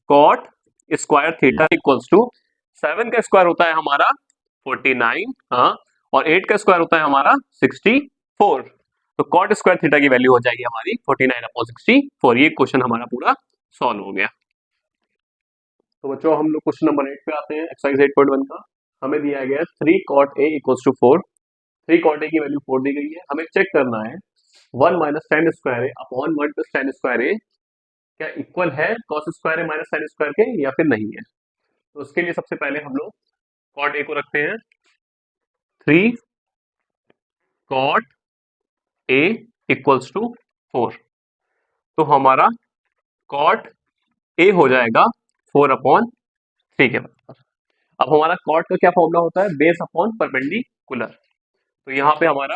cot square theta equals to 7 का स्क्वायर होता है हमारा 49, हाँ, और 8 का स्क्वायर होता है हमारा 64। तो कॉट स्क्वायर थीटा की वैल्यू हो जाएगी हमारी 49/64। ये क्वेश्चन हमारा पूरा सॉल्व हो गया। तो बच्चों हम लोग क्वेश्चन नंबर 8 पे आते हैं, एक्सरसाइज 8.1 का। हमें दिया गया है 3 cot a equals to 4। 3 cot a की वैल्यू 4 दी गई है। हमें चेक करना है 1 minus tan square A upon 1 plus tan square A क्या इक्वल है cos square A minus sin square के, या फिर नहीं है। तो उसके लिए सबसे पहले हम लोग cot a को रखते हैं 3 cot a इक्वल्स टू 4। तो हमारा cot a हो जाएगा 4/3 के बराबर। अब हमारा कॉट का क्या फॉर्मूला होता है? Base upon perpendicular. तो यहाँ पे हमारा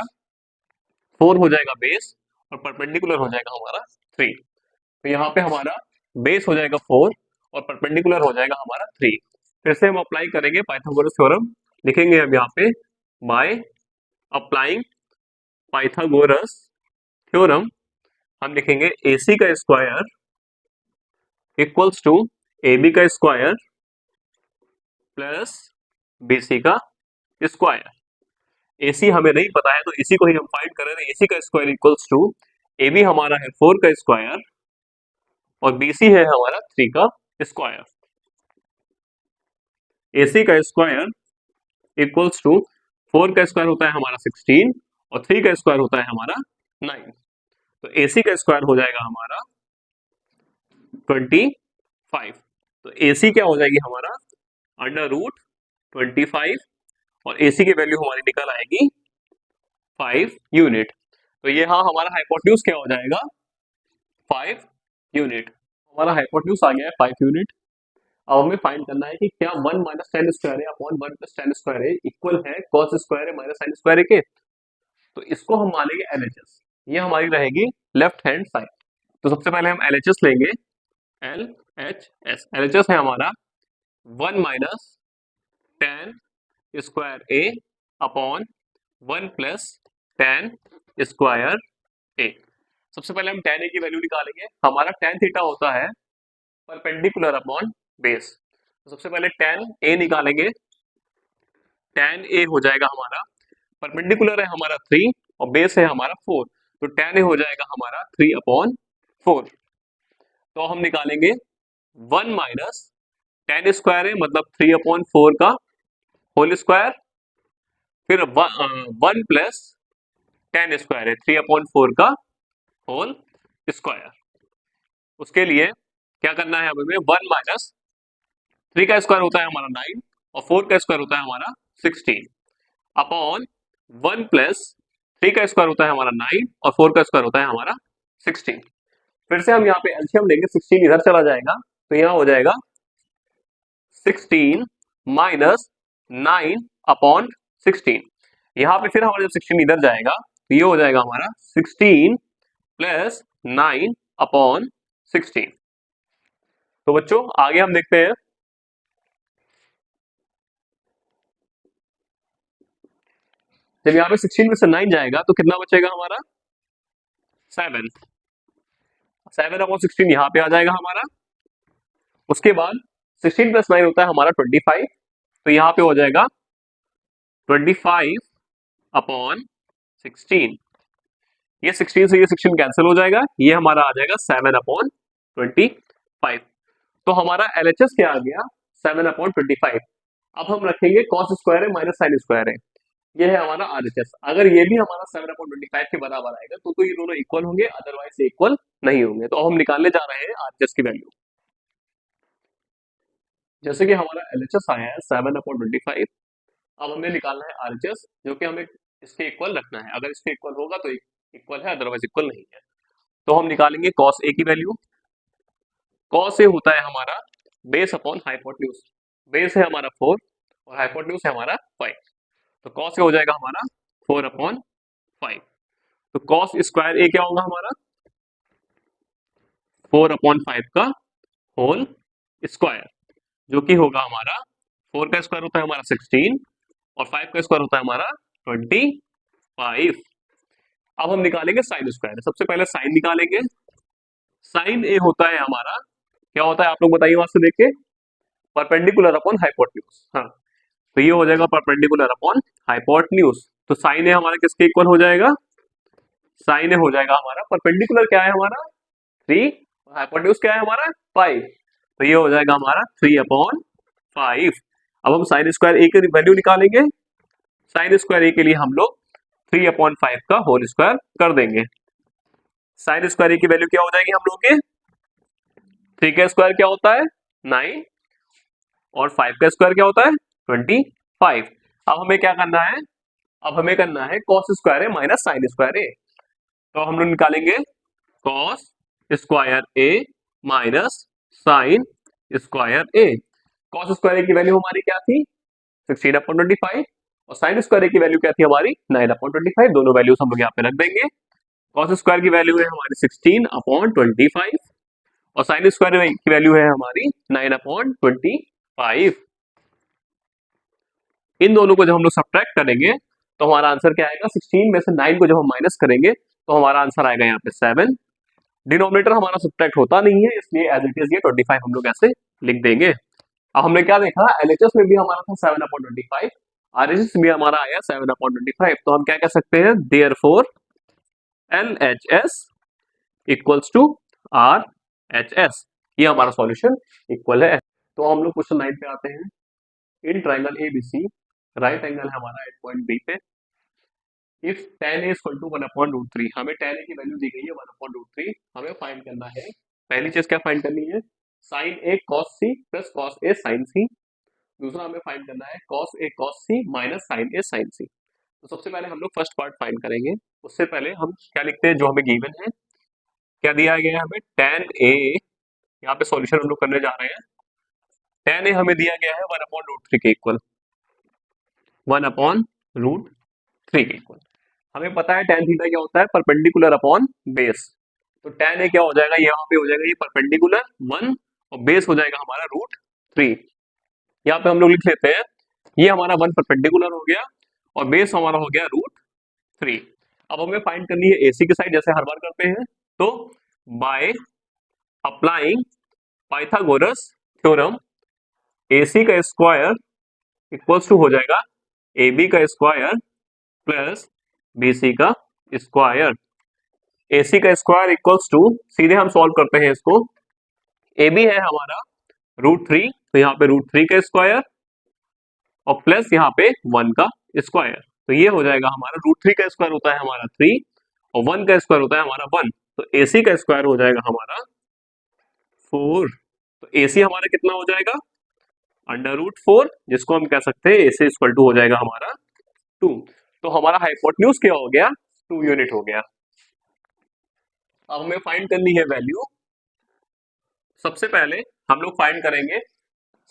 4 हो जाएगा बेस, और परपेंडिकुलर हो जाएगा हमारा 3। तो यहाँ पे हमारा बेस हो जाएगा 4 और परपेंडिकुलर हो जाएगा हमारा 3। फिर से हम अप्लाई करेंगे पाइथागोरस थ्योरम। लिखेंगे हम यहाँ पे बाय अप्लाइंग पाइथागोरस थ्योरम हम लिखेंगे AC का स्क्वायर इक्वल्स टू AB का स्क्वायर प्लस BC का स्क्वायर। AC हमें नहीं पता है, तो इसी को ही हम फाइंड कर रहे हैं। AC का स्क्वायर इक्वल्स टू AB हमारा है 4 का स्क्वायर और BC है हमारा 3 का स्क्वायर। AC का स्क्वायर इक्वल्स टू 4 का स्क्वायर होता है हमारा 16 और 3 का स्क्वायर होता है हमारा 9। तो AC का स्क्वायर हो जाएगा हमारा 25। तो AC क्या हो जाएगी हमारा अंडर रूट 25 और AC की वैल्यू हमारी निकल आएगी 5 यूनिट। तो ये हाँ हमारा हाइपोटेन्यूज क्या हो जाएगा 5 यूनिट। हमारा हाइपोटेन्यूज आ गया है 5 यूनिट। अब हमें फाइंड करना है कि क्या 1 माइनस टेन स्क्वायर है अपॉन 1 प्लस टेन स्क्वायर है इक्वल है कॉस स्क्वायर है माइनस साइन स्क्वायर है के। तो इसको हम मानेंगे LHS, ये हमारी रहेगी लेफ्ट हैंड साइड। तो सबसे पहले हम LHS लेंगे, LHS LHS है हमारा 1 minus ten square A upon 1 plus ten square ए। सबसे पहले हम tan a की वैल्यू निकालेंगे। हमारा tan थीटा होता है परपेंडिकुलर अपॉन बेस। तो सबसे पहले tan a निकालेंगे। tan a हो जाएगा हमारा, परपेंडिकुलर है हमारा 3 और बेस है हमारा 4, तो tan a हो जाएगा हमारा 3 अपॉन 4। तो हम निकालेंगे 1 माइनस टेन स्क्वायर है मतलब 3 अपॉन 4 का होल स्क्वायर, फिर 1 प्लस टेन स्क्वायर है 3 अपॉन 4 का होल स्क्वायर। उसके लिए क्या करना है हमें, 1 माइनस 3 का स्क्वायर होता है हमारा 9 और 4 का स्क्वायर होता है हमारा 16 अपॉन 1 प्लस 3 का स्क्वायर होता है हमारा 9 और 4 का स्क्वायर होता है हमारा 16। फिर से हम यहाँ पे एलसीएम लेंगे, 16 इधर चला जाएगा तो यहाँ हो जाएगा 16 माइनस 9 अपॉन 16। यहाँ पे फिर हमारा जब 16 इधर जाएगा तो ये हो जाएगा हमारा 16 प्लस 9 अपॉन 16। तो बच्चों आगे हम देखते हैं। जब यहाँ पे 16 में से 9 जाएगा तो कितना बचेगा हमारा 7। 7 अपॉन 16 यहाँ पे आ जाएगा हमारा। उसके बाद 16 प्लस 9 होता है हमारा 25, तो यहाँ पे हो जाएगा 25 अपॉन 16। ये 16 से ये 16 कैंसिल हो जाएगा, ये हमारा आ जाएगा 7 अपॉन 25। तो हमारा LHS क्या आ गया 7 अपॉन 25। अब हम रखेंगे कॉस स्क्वायर है माइनस साइन स्क्वायर है, ये है हमारा RHS। अगर ये भी हमारा 7 अपॉन 25 के बराबर आएगा तो ये दोनों इक्वल होंगे, अदरवाइज इक्वल नहीं होंगे। तो हम निकालने जा रहे हैं RHS की वैल्यू। जैसे कि हमारा LHS आया है 7 अपॉन 25, अब हमें निकालना है RHS जो कि हमें इसके इक्वल रखना है। अगर इसके इक्वल होगा तो इक्वल है, अदरवाइज इक्वल नहीं है। तो हम निकालेंगे कॉस ए की वैल्यू। कॉस ए होता है हमारा बेस अपॉन हाइपोटेन्यूज। बेस है हमारा 4 और हाइपोटेन्यूज है हमारा 5, तो कॉस ए हो जाएगा हमारा 4 अपॉन 5। तो कॉस स्क्वायर ए क्या होगा हमारा 4 अपॉन 5 का होल स्क्वायर, जो कि होगा हमारा 4 का स्क्वायर होता है हमारा 16 और 5 का स्क्वायर होता है हमारा 25। अब हम निकालेंगे साइन स्क्वायर। सबसे पहले साइन निकालेंगे। साइन ए होता है हमारा, क्या होता है आप लोग बताइए वहां से देख के, परपेंडिकुलर अपॉन हाइपोटेन्यूज। हाँ, तो ये हो जाएगा परपेंडिकुलर अपॉन हाइपोटेन्यूज। तो साइन ए हमारा किसके इक्वल हो जाएगा, साइन ए हो जाएगा हमारा, परपेंडिकुलर क्या है हमारा 3 और हाइपोटेन्यूज क्या है हमारा 5, तो ये हो जाएगा हमारा 3 अपॉन 5। अब हम साइन स्क्वायर ए की वैल्यू निकालेंगे। साइन स्क्वायर ए के लिए हम लोग 3 अपॉन 5 का होल स्क्वायर कर देंगे। साइन स्क्वायर ए की वैल्यू क्या हो जाएगी हम लोग के, 3 का स्क्वायर क्या होता है 9 और 5 का स्क्वायर क्या होता है 25। अब हमें क्या करना है, अब हमें करना है cos square A minus sine square ए। तो हम लोग निकालेंगे cos square A minus sine square A. Cos square ए की वैल्यू हमारी क्या थी 16 अपॉन 25 और साइन स्क्वायर ए की वैल्यू क्या थी हमारी 9 अपॉन 25। दोनों वैल्यूज हम लोग यहाँ पे रख देंगे। कॉस स्क्वायर की वैल्यू है हमारी 16 अपॉन 25 और साइन स्क्वायर की वैल्यू है हमारी 9 अपॉन 25। इन दोनों को जब हम लोग सब्ट्रैक्ट करेंगे तो हमारा आंसर क्या आएगा, 16 में से 9 को जब हम माइनस करेंगे तो हमारा आंसर आएगा यहाँ पे 7। डिनोमिनेटर हमारा सब्ट्रैक्ट होता नहीं है, इसलिए एज इट इज ये 25 हम लोग ऐसे लिख देंगे। अब हमने क्या देखा, LHS में भी हमारा था 7 अपॉन 25, RHS भी हमारा आया 7 अपॉन 25। तो हम क्या कह सकते हैं, therefore LHS equals to RHS, ये हमारा सॉल्यूशन इक्वल है। तो हम लोग क्वेश्चन 9 पे आते हैं। In triangle ABC right angle है हमारा एट पॉइंट B पे। If tan A equal to 1 upon root 3, हमें tan A की वैल्यू दी गई है 1 अपॉन रूट 3। हमें फाइंड करना है, पहली चीज क्या फाइंड करनी है, sine A cos C plus cos A sin C। दूसरा हमें फाइंड करना है cos A cos C minus sine A sine C. तो सबसे पहले हम लोग फर्स्ट पार्ट फाइंड करेंगे। उससे पहले हम क्या लिखते हैं, जो हमें गिवन है, क्या दिया गया है हमें, tan ए। यहाँ पे सॉल्यूशन हम लोग करने जा रहे हैं। tan ए हमें दिया गया है 1/√3 के इक्वल, 1/√3 के इक्वल। हमें पता है tan थीटा क्या होता है, परपेंडिकुलर अपॉन बेस। तो tan ए क्या हो जाएगा, यहाँ पे हो जाएगा ये परपेंडिकुलर 1 और बेस हो जाएगा हमारा √3। यहाँ पे हम लोग लिख लेते हैं, ये हमारा 1 परपेंडिकुलर हो गया और बेस हमारा हो गया √3। अब हमें फाइंड करनी है एसी की साइड, जैसे हर बार करते हैं। तो bye applying Pythagoras theorem, AC का स्क्वायर इक्वल्स टू हो जाएगा AB का स्क्वायर प्लस BC का स्क्वायर। AC का स्क्वायर इक्वल्स टू, सीधे हम सॉल्व करते हैं इसको। AB है हमारा √3, तो यहाँ पे √3 का स्क्वायर और प्लस यहाँ पे 1 का स्क्वायर। तो ये हो जाएगा हमारा √3 का स्क्वायर होता है हमारा 3 और 1 का स्क्वायर होता है हमारा 1। तो AC का स्क्वायर हो जाएगा हमारा 4। तो AC हमारा कितना हो जाएगा, √4, जिसको हम कह सकते हैं AC इक्वल टू हो जाएगा हमारा 2। तो हमारा हाइपोटेन्यूज क्या हो गया, 2 यूनिट हो गया। अब हमें फाइंड करनी है वैल्यू। सबसे पहले हम लोग फाइंड करेंगे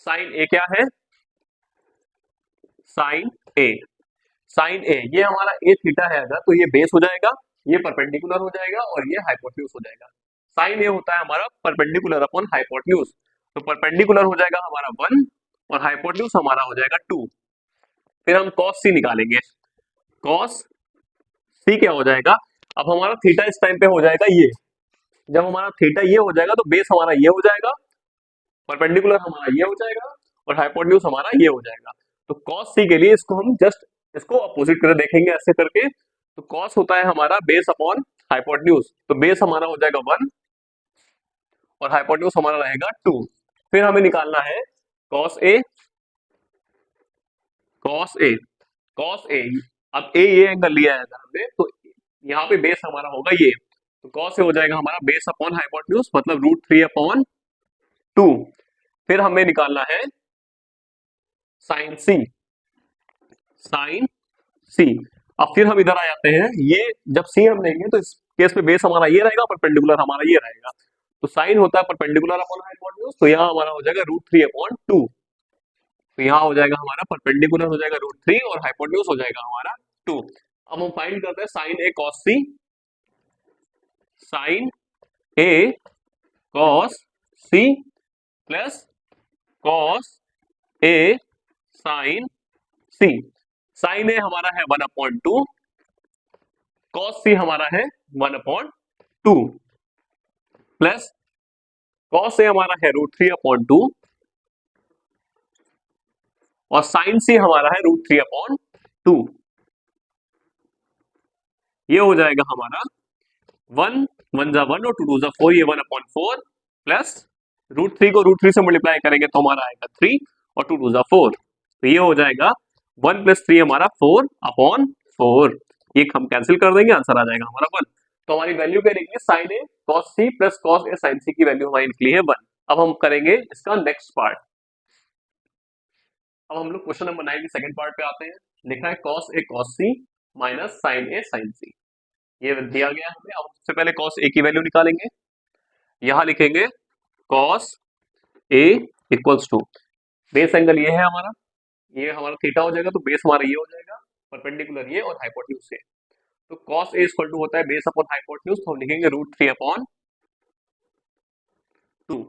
साइन ए क्या है, साइन ए। साइन ए ये हमारा ए थीटा है, अगर तो ये बेस हो जाएगा, ये परपेंडिकुलर हो जाएगा और ये हाइपोटेन्यूज हो जाएगा। साइन ए होता है हमारा परपेंडिकुलर अपॉन हाइपोटेन्यूज। तो परपेंडिकुलर हो जाएगा हमारा 1 और हाइपोटेन्यूज हमारा हो जाएगा 2। फिर हम कॉस सी निकालेंगे। कॉस सी क्या हो जाएगा, अब हमारा थीटा इस टाइम पे हो जाएगा ये। जब हमारा थीटा ये हो जाएगा तो बेस हमारा ये हो जाएगा, परपेंडिकुलर हमारा ये हो जाएगा और हाइपोटेन्यूज हमारा ये हो जाएगा। तो कॉस सी के लिए इसको हम जस्ट इसको अपोजिट करके देखेंगे ऐसे करके। तो कॉस होता है हमारा बेस अपॉन हाइपोटेन्यूज, तो बेस हमारा हो जाएगा 1 और हाइपोटेन्यूज हमारा रहेगा 2। फिर हमें निकालना है cos A, cos A, cos ए। अब ए ये एंगल लिया है हमने, तो यहाँ पे बेस हमारा होगा ये। तो कॉस ए हो जाएगा हमारा बेस अपॉन हाइपोटेन्यूज, मतलब √3/2। फिर हमें निकालना है साइन सी, साइन सी। अब फिर हम इधर आ जाते हैं, ये जब सी हम लेंगे तो इस केस में बेस हमारा ये रहेगा, परपेंडिकुलर हमारा ये रहेगा। तो साइन होता है परपेंडिकुलर अपॉन हाइपोटेन्यूज, तो यहाँ हमारा हो जाएगा √3/2। तो यहाँ हो जाएगा हमारा परपेंडिकुलर हो जाएगा √3 और हाइपोटेन्यूज हो जाएगा हमारा 2। अब हम फाइंड करते हैं sign A cos C, sign A cos C plus cos A sine C. Sign ए हमारा है 1/2, कॉस सी हमारा है 1/2 प्लस कॉस ए हमारा है √3/2 और साइन सी हमारा है √3/2। ये हो जाएगा हमारा 1 1 जा 1 और 2 2 जा 4, ये 1/4 प्लस √3 को √3 से मल्टीप्लाई करेंगे तो हमारा आएगा 3 और 2 2 जा 4। तो ये हो जाएगा 1 + 3 हमारा 4/4। ये हम कैंसिल कर देंगे, आंसर आ जाएगा हमारा 1। तो हमारी वैल्यू क्या निकली, sign A cos C plus cos A sine सी की वैल्यू हमारी निकली है 1। अब हम करेंगे इसका नेक्स्ट पार्ट। अब हम लोग क्वेश्चन नंबर 9 के सेकंड पार्ट पे आते हैं। लिखा है cos A cos C minus sine A sine सी, ये दिया गया हमें। अब सबसे पहले कॉस ए की वैल्यू निकालेंगे। यहां लिखेंगे cos A equals to, base angle ये है हमारा, ये हमारा थीटा हो जाएगा, तो बेस हमारा ये हो जाएगा, परपेंडिकुलर ये और हाइपोटेन्यूज से। तो कॉस ए इक्वल टू होता है बेस अपॉन हाइपोटेन्यूज, तो हम लिखेंगे √3/2।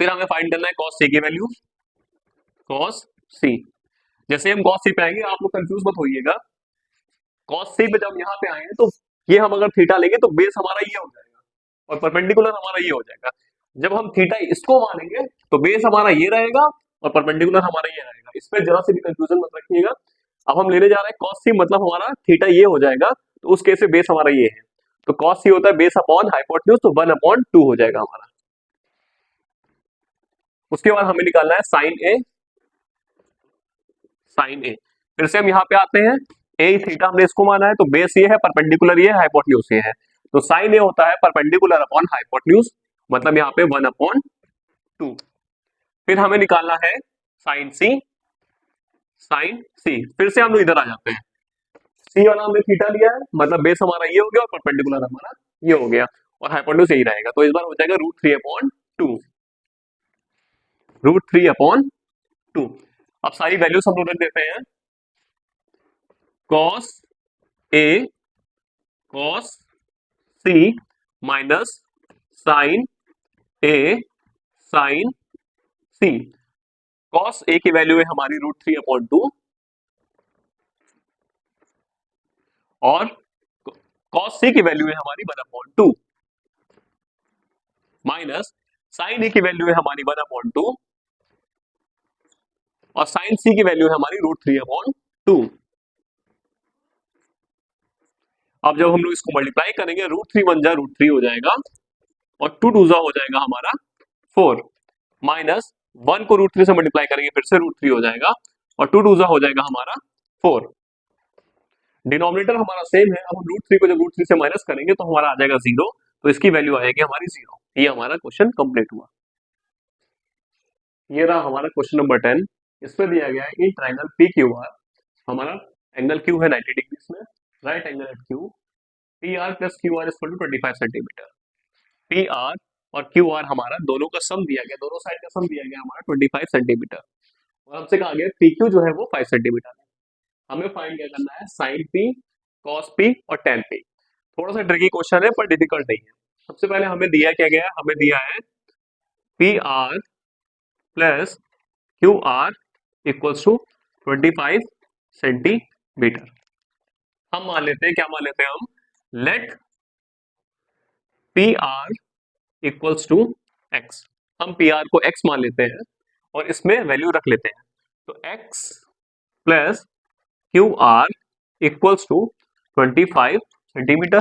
फिर हमें फाइंड करना है कॉस सी की वैल्यू, कॉस सी। जैसे हम कॉस सी पे आएंगे, आप लोग कंफ्यूज मत होइएगा। कॉस सी पे जब यहाँ पे आएंगे तो ये हम अगर थीटा लेंगे तो बेस हमारा ये हो जाएगा और परपेंडिकुलर हमारा ये हो जाएगा। जब हम थीटा इसको मानेंगे तो बेस हमारा ये रहेगा और परपेंडिकुलर हमारा ये रहेगा। इसमें जरा से भी कंफ्यूजन मत रखिएगा। अब हम लेने जा रहे हैं कॉस सी, मतलब हमारा थीटा ये हो जाएगा, तो उस केस में बेस हमारा ये है। तो कॉस सी होता है बेस अपॉन हाइपोटेन्यूज, तो 1/2 हो जाएगा हमारा। उसके बाद हमें निकालना है साइन ए, साइन ए। फिर से हम यहाँ पे आते हैं, ए थीटा हमने इसको माना है, तो बेस ये है, परपेंडिकुलर ये है, हाइपोटेन्यूज ये है। तो साइन ए होता है परपेंडिकुलर अपॉन हाइपोटेन्यूज, मतलब यहाँ पे 1/2। फिर हमें निकालना है साइन सी, साइन सी। फिर से हम लोग इधर आ जाते हैं, सी वाला हमने थीटा लिया है, मतलब बेस हमारा ये हो गया और परपेंडिकुलर हमारा ये हो गया, और हाइपोटेन्यूज यही रहेगा। तो इस बार हो जाएगा √3/2, √3/2। अब सारी वैल्यूज हम लोग रख देते हैं, cos A cos C minus sine A sine C. Cos A की वैल्यू है हमारी √3/2 और कॉस सी की वैल्यू है हमारी 1/2 माइनस साइन ए की वैल्यू है हमारी 1/2 और साइन सी की वैल्यू है हमारी √3/2। अब जब हम लोग इसको मल्टीप्लाई करेंगे, √3 1 जा √3 हो जाएगा और 2 2 जा हो जाएगा हमारा 4 माइनस 1 को √3 से मल्टीप्लाई करेंगे फिर से √3 हो जाएगा और 2 2 जा हो जाएगा हमारा 4। डिनोमिनेटर हमारा सेम है, अब हम √3 को जब √3 से माइनस करेंगे तो हमारा आ जाएगा 0, तो इसकी वैल्यू आएगी हमारी 0। ये हमारा क्वेश्चन कंप्लीट हुआ। ये रहा हमारा क्वेश्चन नंबर 10। इसमें दिया गया है इन ट्रायंगल PQR, हमारा एंगल Q है 90 डिग्री में, right angle at Q, PR plus QR is equal to 25 centimetre. PR और QR हमारा दोनों का सम दिया गया, दोनों साइड का सम दिया गया हमारा 25 सेंटीमीटर, और हमसे कहा गया PQ जो है वो 5 सेंटीमीटर है। हमें फाइंड क्या करना है, साइन P, कॉस P और tan P। थोड़ा सा ट्रिकी क्वेश्चन है पर डिफिकल्ट नहीं है। सबसे पहले हमें दिया क्या गया, हमें दिया है PR plus QR equals to 25 centimetre. हम मान लेते हैं, क्या मान लेते हैं हम, let PR equals to x। हम PR को x मान लेते हैं और इसमें वैल्यू रख लेते हैं, तो x plus QR equals to 25 centimetre.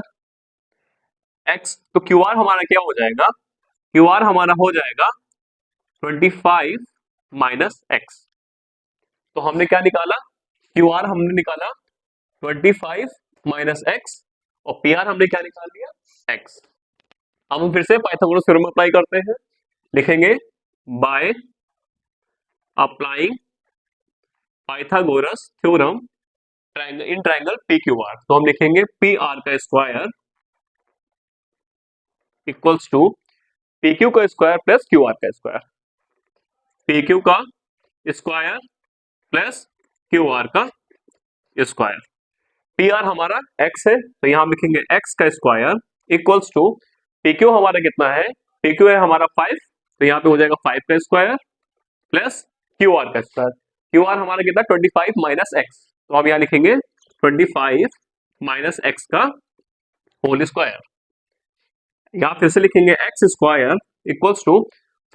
x तो QR हमारा क्या हो जाएगा, QR हमारा हो जाएगा 25 माइनस x। तो हमने क्या निकाला, QR हमने निकाला 25 माइनस x और PR हमने क्या निकाल दिया, x। अब हम फिर से पाइथागोरस थ्योरम अप्लाई करते हैं, लिखेंगे by applying Pythagoras theorem in triangle PQR। तो हम लिखेंगे PR का स्क्वायर इक्वल्स टू PQ का स्क्वायर प्लस QR का स्क्वायर, PQ का स्क्वायर प्लस QR का स्क्वायर। PR हमारा x है तो यहां हम लिखेंगे x का स्क्वायर इक्वल्स टू PQ हमारा कितना है, PQ है हमारा 5, तो यहाँ पे हो जाएगा 5 का स्क्वायर प्लस QR का स्क्वायर। QR हमारा कितना 25 माइनस x, तो हम यहाँ लिखेंगे 25 माइनस x का होल स्क्वायर। यहाँ फिर से लिखेंगे x स्क्वायर इक्वल्स टू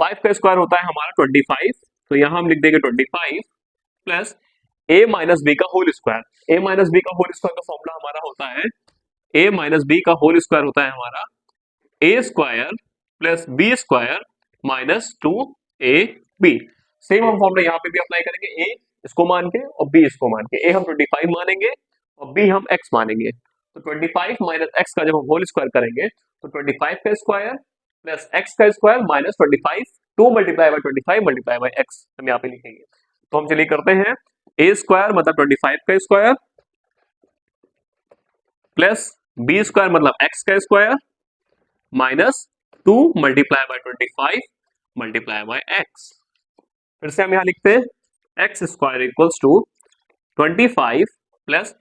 5 का स्क्वायर होता है हमारा 25, तो यहाँ हम लिख देंगे 25 प्लस a माइनस बी का whole square. a minus B का होल स्क्वायर का फॉर्मूला हमारा होता है, a माइनस बी का होल स्क्वायर होता है हमारा a square plus b square minus 2ab। Same हम फॉर्मूला यहाँ पे भी अप्लाई करेंगे, a इसको मान के और b इसको मान के। a हम 25 मानेंगे और b हम x मानेंगे, तो 25 माइनस x का जब हम होल स्क्वायर करेंगे तो 25 का स्क्वायर प्लस x का square minus 25, 2 multiply by 25 multiply by x हम यहाँ पे लिखेंगे। तो हम चलिए करते हैं, a स्क्वायर मतलब 25 का स्क्वायर प्लस b स्क्वायर मतलब x का square minus 2 multiply by 25 multiply by x। फिर से हम यहाँ लिखते हैं X square equals to 25 plus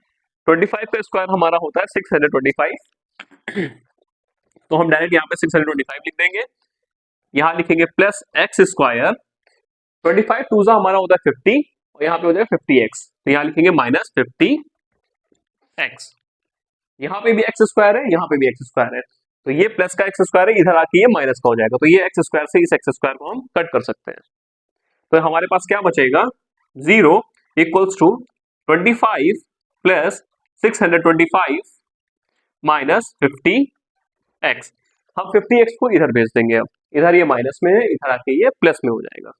25 का स्क्वायर हमारा होता है 625, तो हम डायरेक्ट यहाँ पे 625 लिख देंगे। यहाँ लिखेंगे प्लस एक्स स्क्वायर 25 टू जा हमारा होता है 50 और यहाँ पे हो जाएगा 50x, तो यहाँ लिखेंगे माइनस 50x। यहाँ पे भी एक्स स्क्वायर है, यहाँ पे भी एक्स स्क्वायर है, तो ये प्लस का एक्स स्क्वायर है, इधर आके ये माइनस का हो जाएगा, तो ये एक्स स्क्वायर से इस एक्स स्क्वायर को हम कट कर सकते हैं। तो हमारे पास क्या बचेगा, 0 equals to 25 plus 625 minus 50x। हम 50x को इधर भेज देंगे, अब इधर ये माइनस में है, इधर आके ये प्लस में हो जाएगा।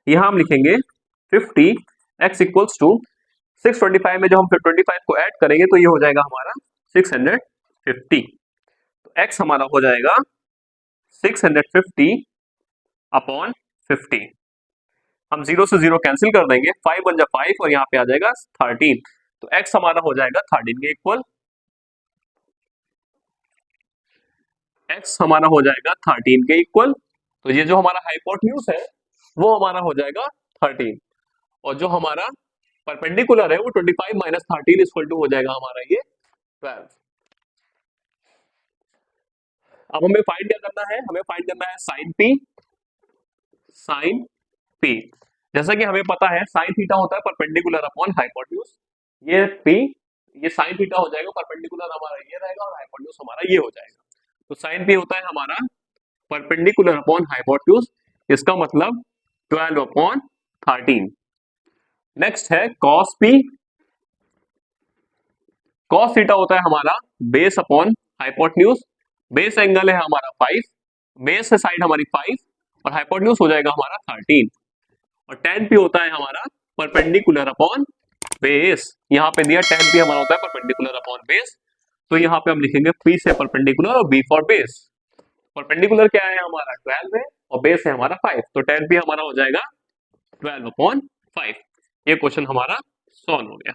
यहां हम लिखेंगे 50x इक्वल्स टू 625 में जो हम 25 को ऐड करेंगे तो ये हो जाएगा हमारा 650, तो x हमारा हो जाएगा 650 अपॉन 50। हम 0 से 0 कैंसिल कर देंगे, 5 बन जा 5 और यहाँ पे आ जाएगा 13। तो x हमारा हो जाएगा 13 के इक्वल, x हमारा हो जाएगा 13 के इक्वल। तो ये जो हमारा हाइपोटेन्यूज है वो हमारा हो जाएगा 13, और जो हमारा परपेंडिकुलर है वो 25 माइनस 13 इक्वल टू हो जाएगा हमारा ये 12। अब हमें फाइंड क्या करना है, हमें फाइंड करना है साइन पी, साइन पी। जैसा कि हमें पता है साइन थीटा होता है परपेंडिकुलर अपॉन हाइपोटेन्यूज, ये पी, ये साइन थीटा हो जाएगा, परपेंडिकुलर हमारा ये रहेगा और हाइपोटेन्यूज हमारा ये हो जाएगा। तो साइन पी होता है हमारा परपेंडिकुलर अपॉन हाइपोटेन्यूज, इसका मतलब 12 अपॉन 13। नेक्स्ट है कॉस पी, कॉस थीटा होता है हमारा base upon hypotenuse, base angle है हमारा 5, बेस है साइड हमारी 5 और हाइपोटेन्यूज हो जाएगा हमारा 13, और tan p होता है हमारा परपेंडिकुलर अपॉन बेस, यहाँ पे दिया tan p हमारा होता है परपेंडिकुलर अपॉन बेस, तो यहाँ पे हम लिखेंगे p से परपेंडिकुलर और b फॉर बेस। परपेंडिकुलर क्या है हमारा 12 है और बेस है हमारा 5, तो tan p हमारा हो जाएगा 12 अपॉन 5। ये क्वेश्चन हमारा सॉल्व हो गया।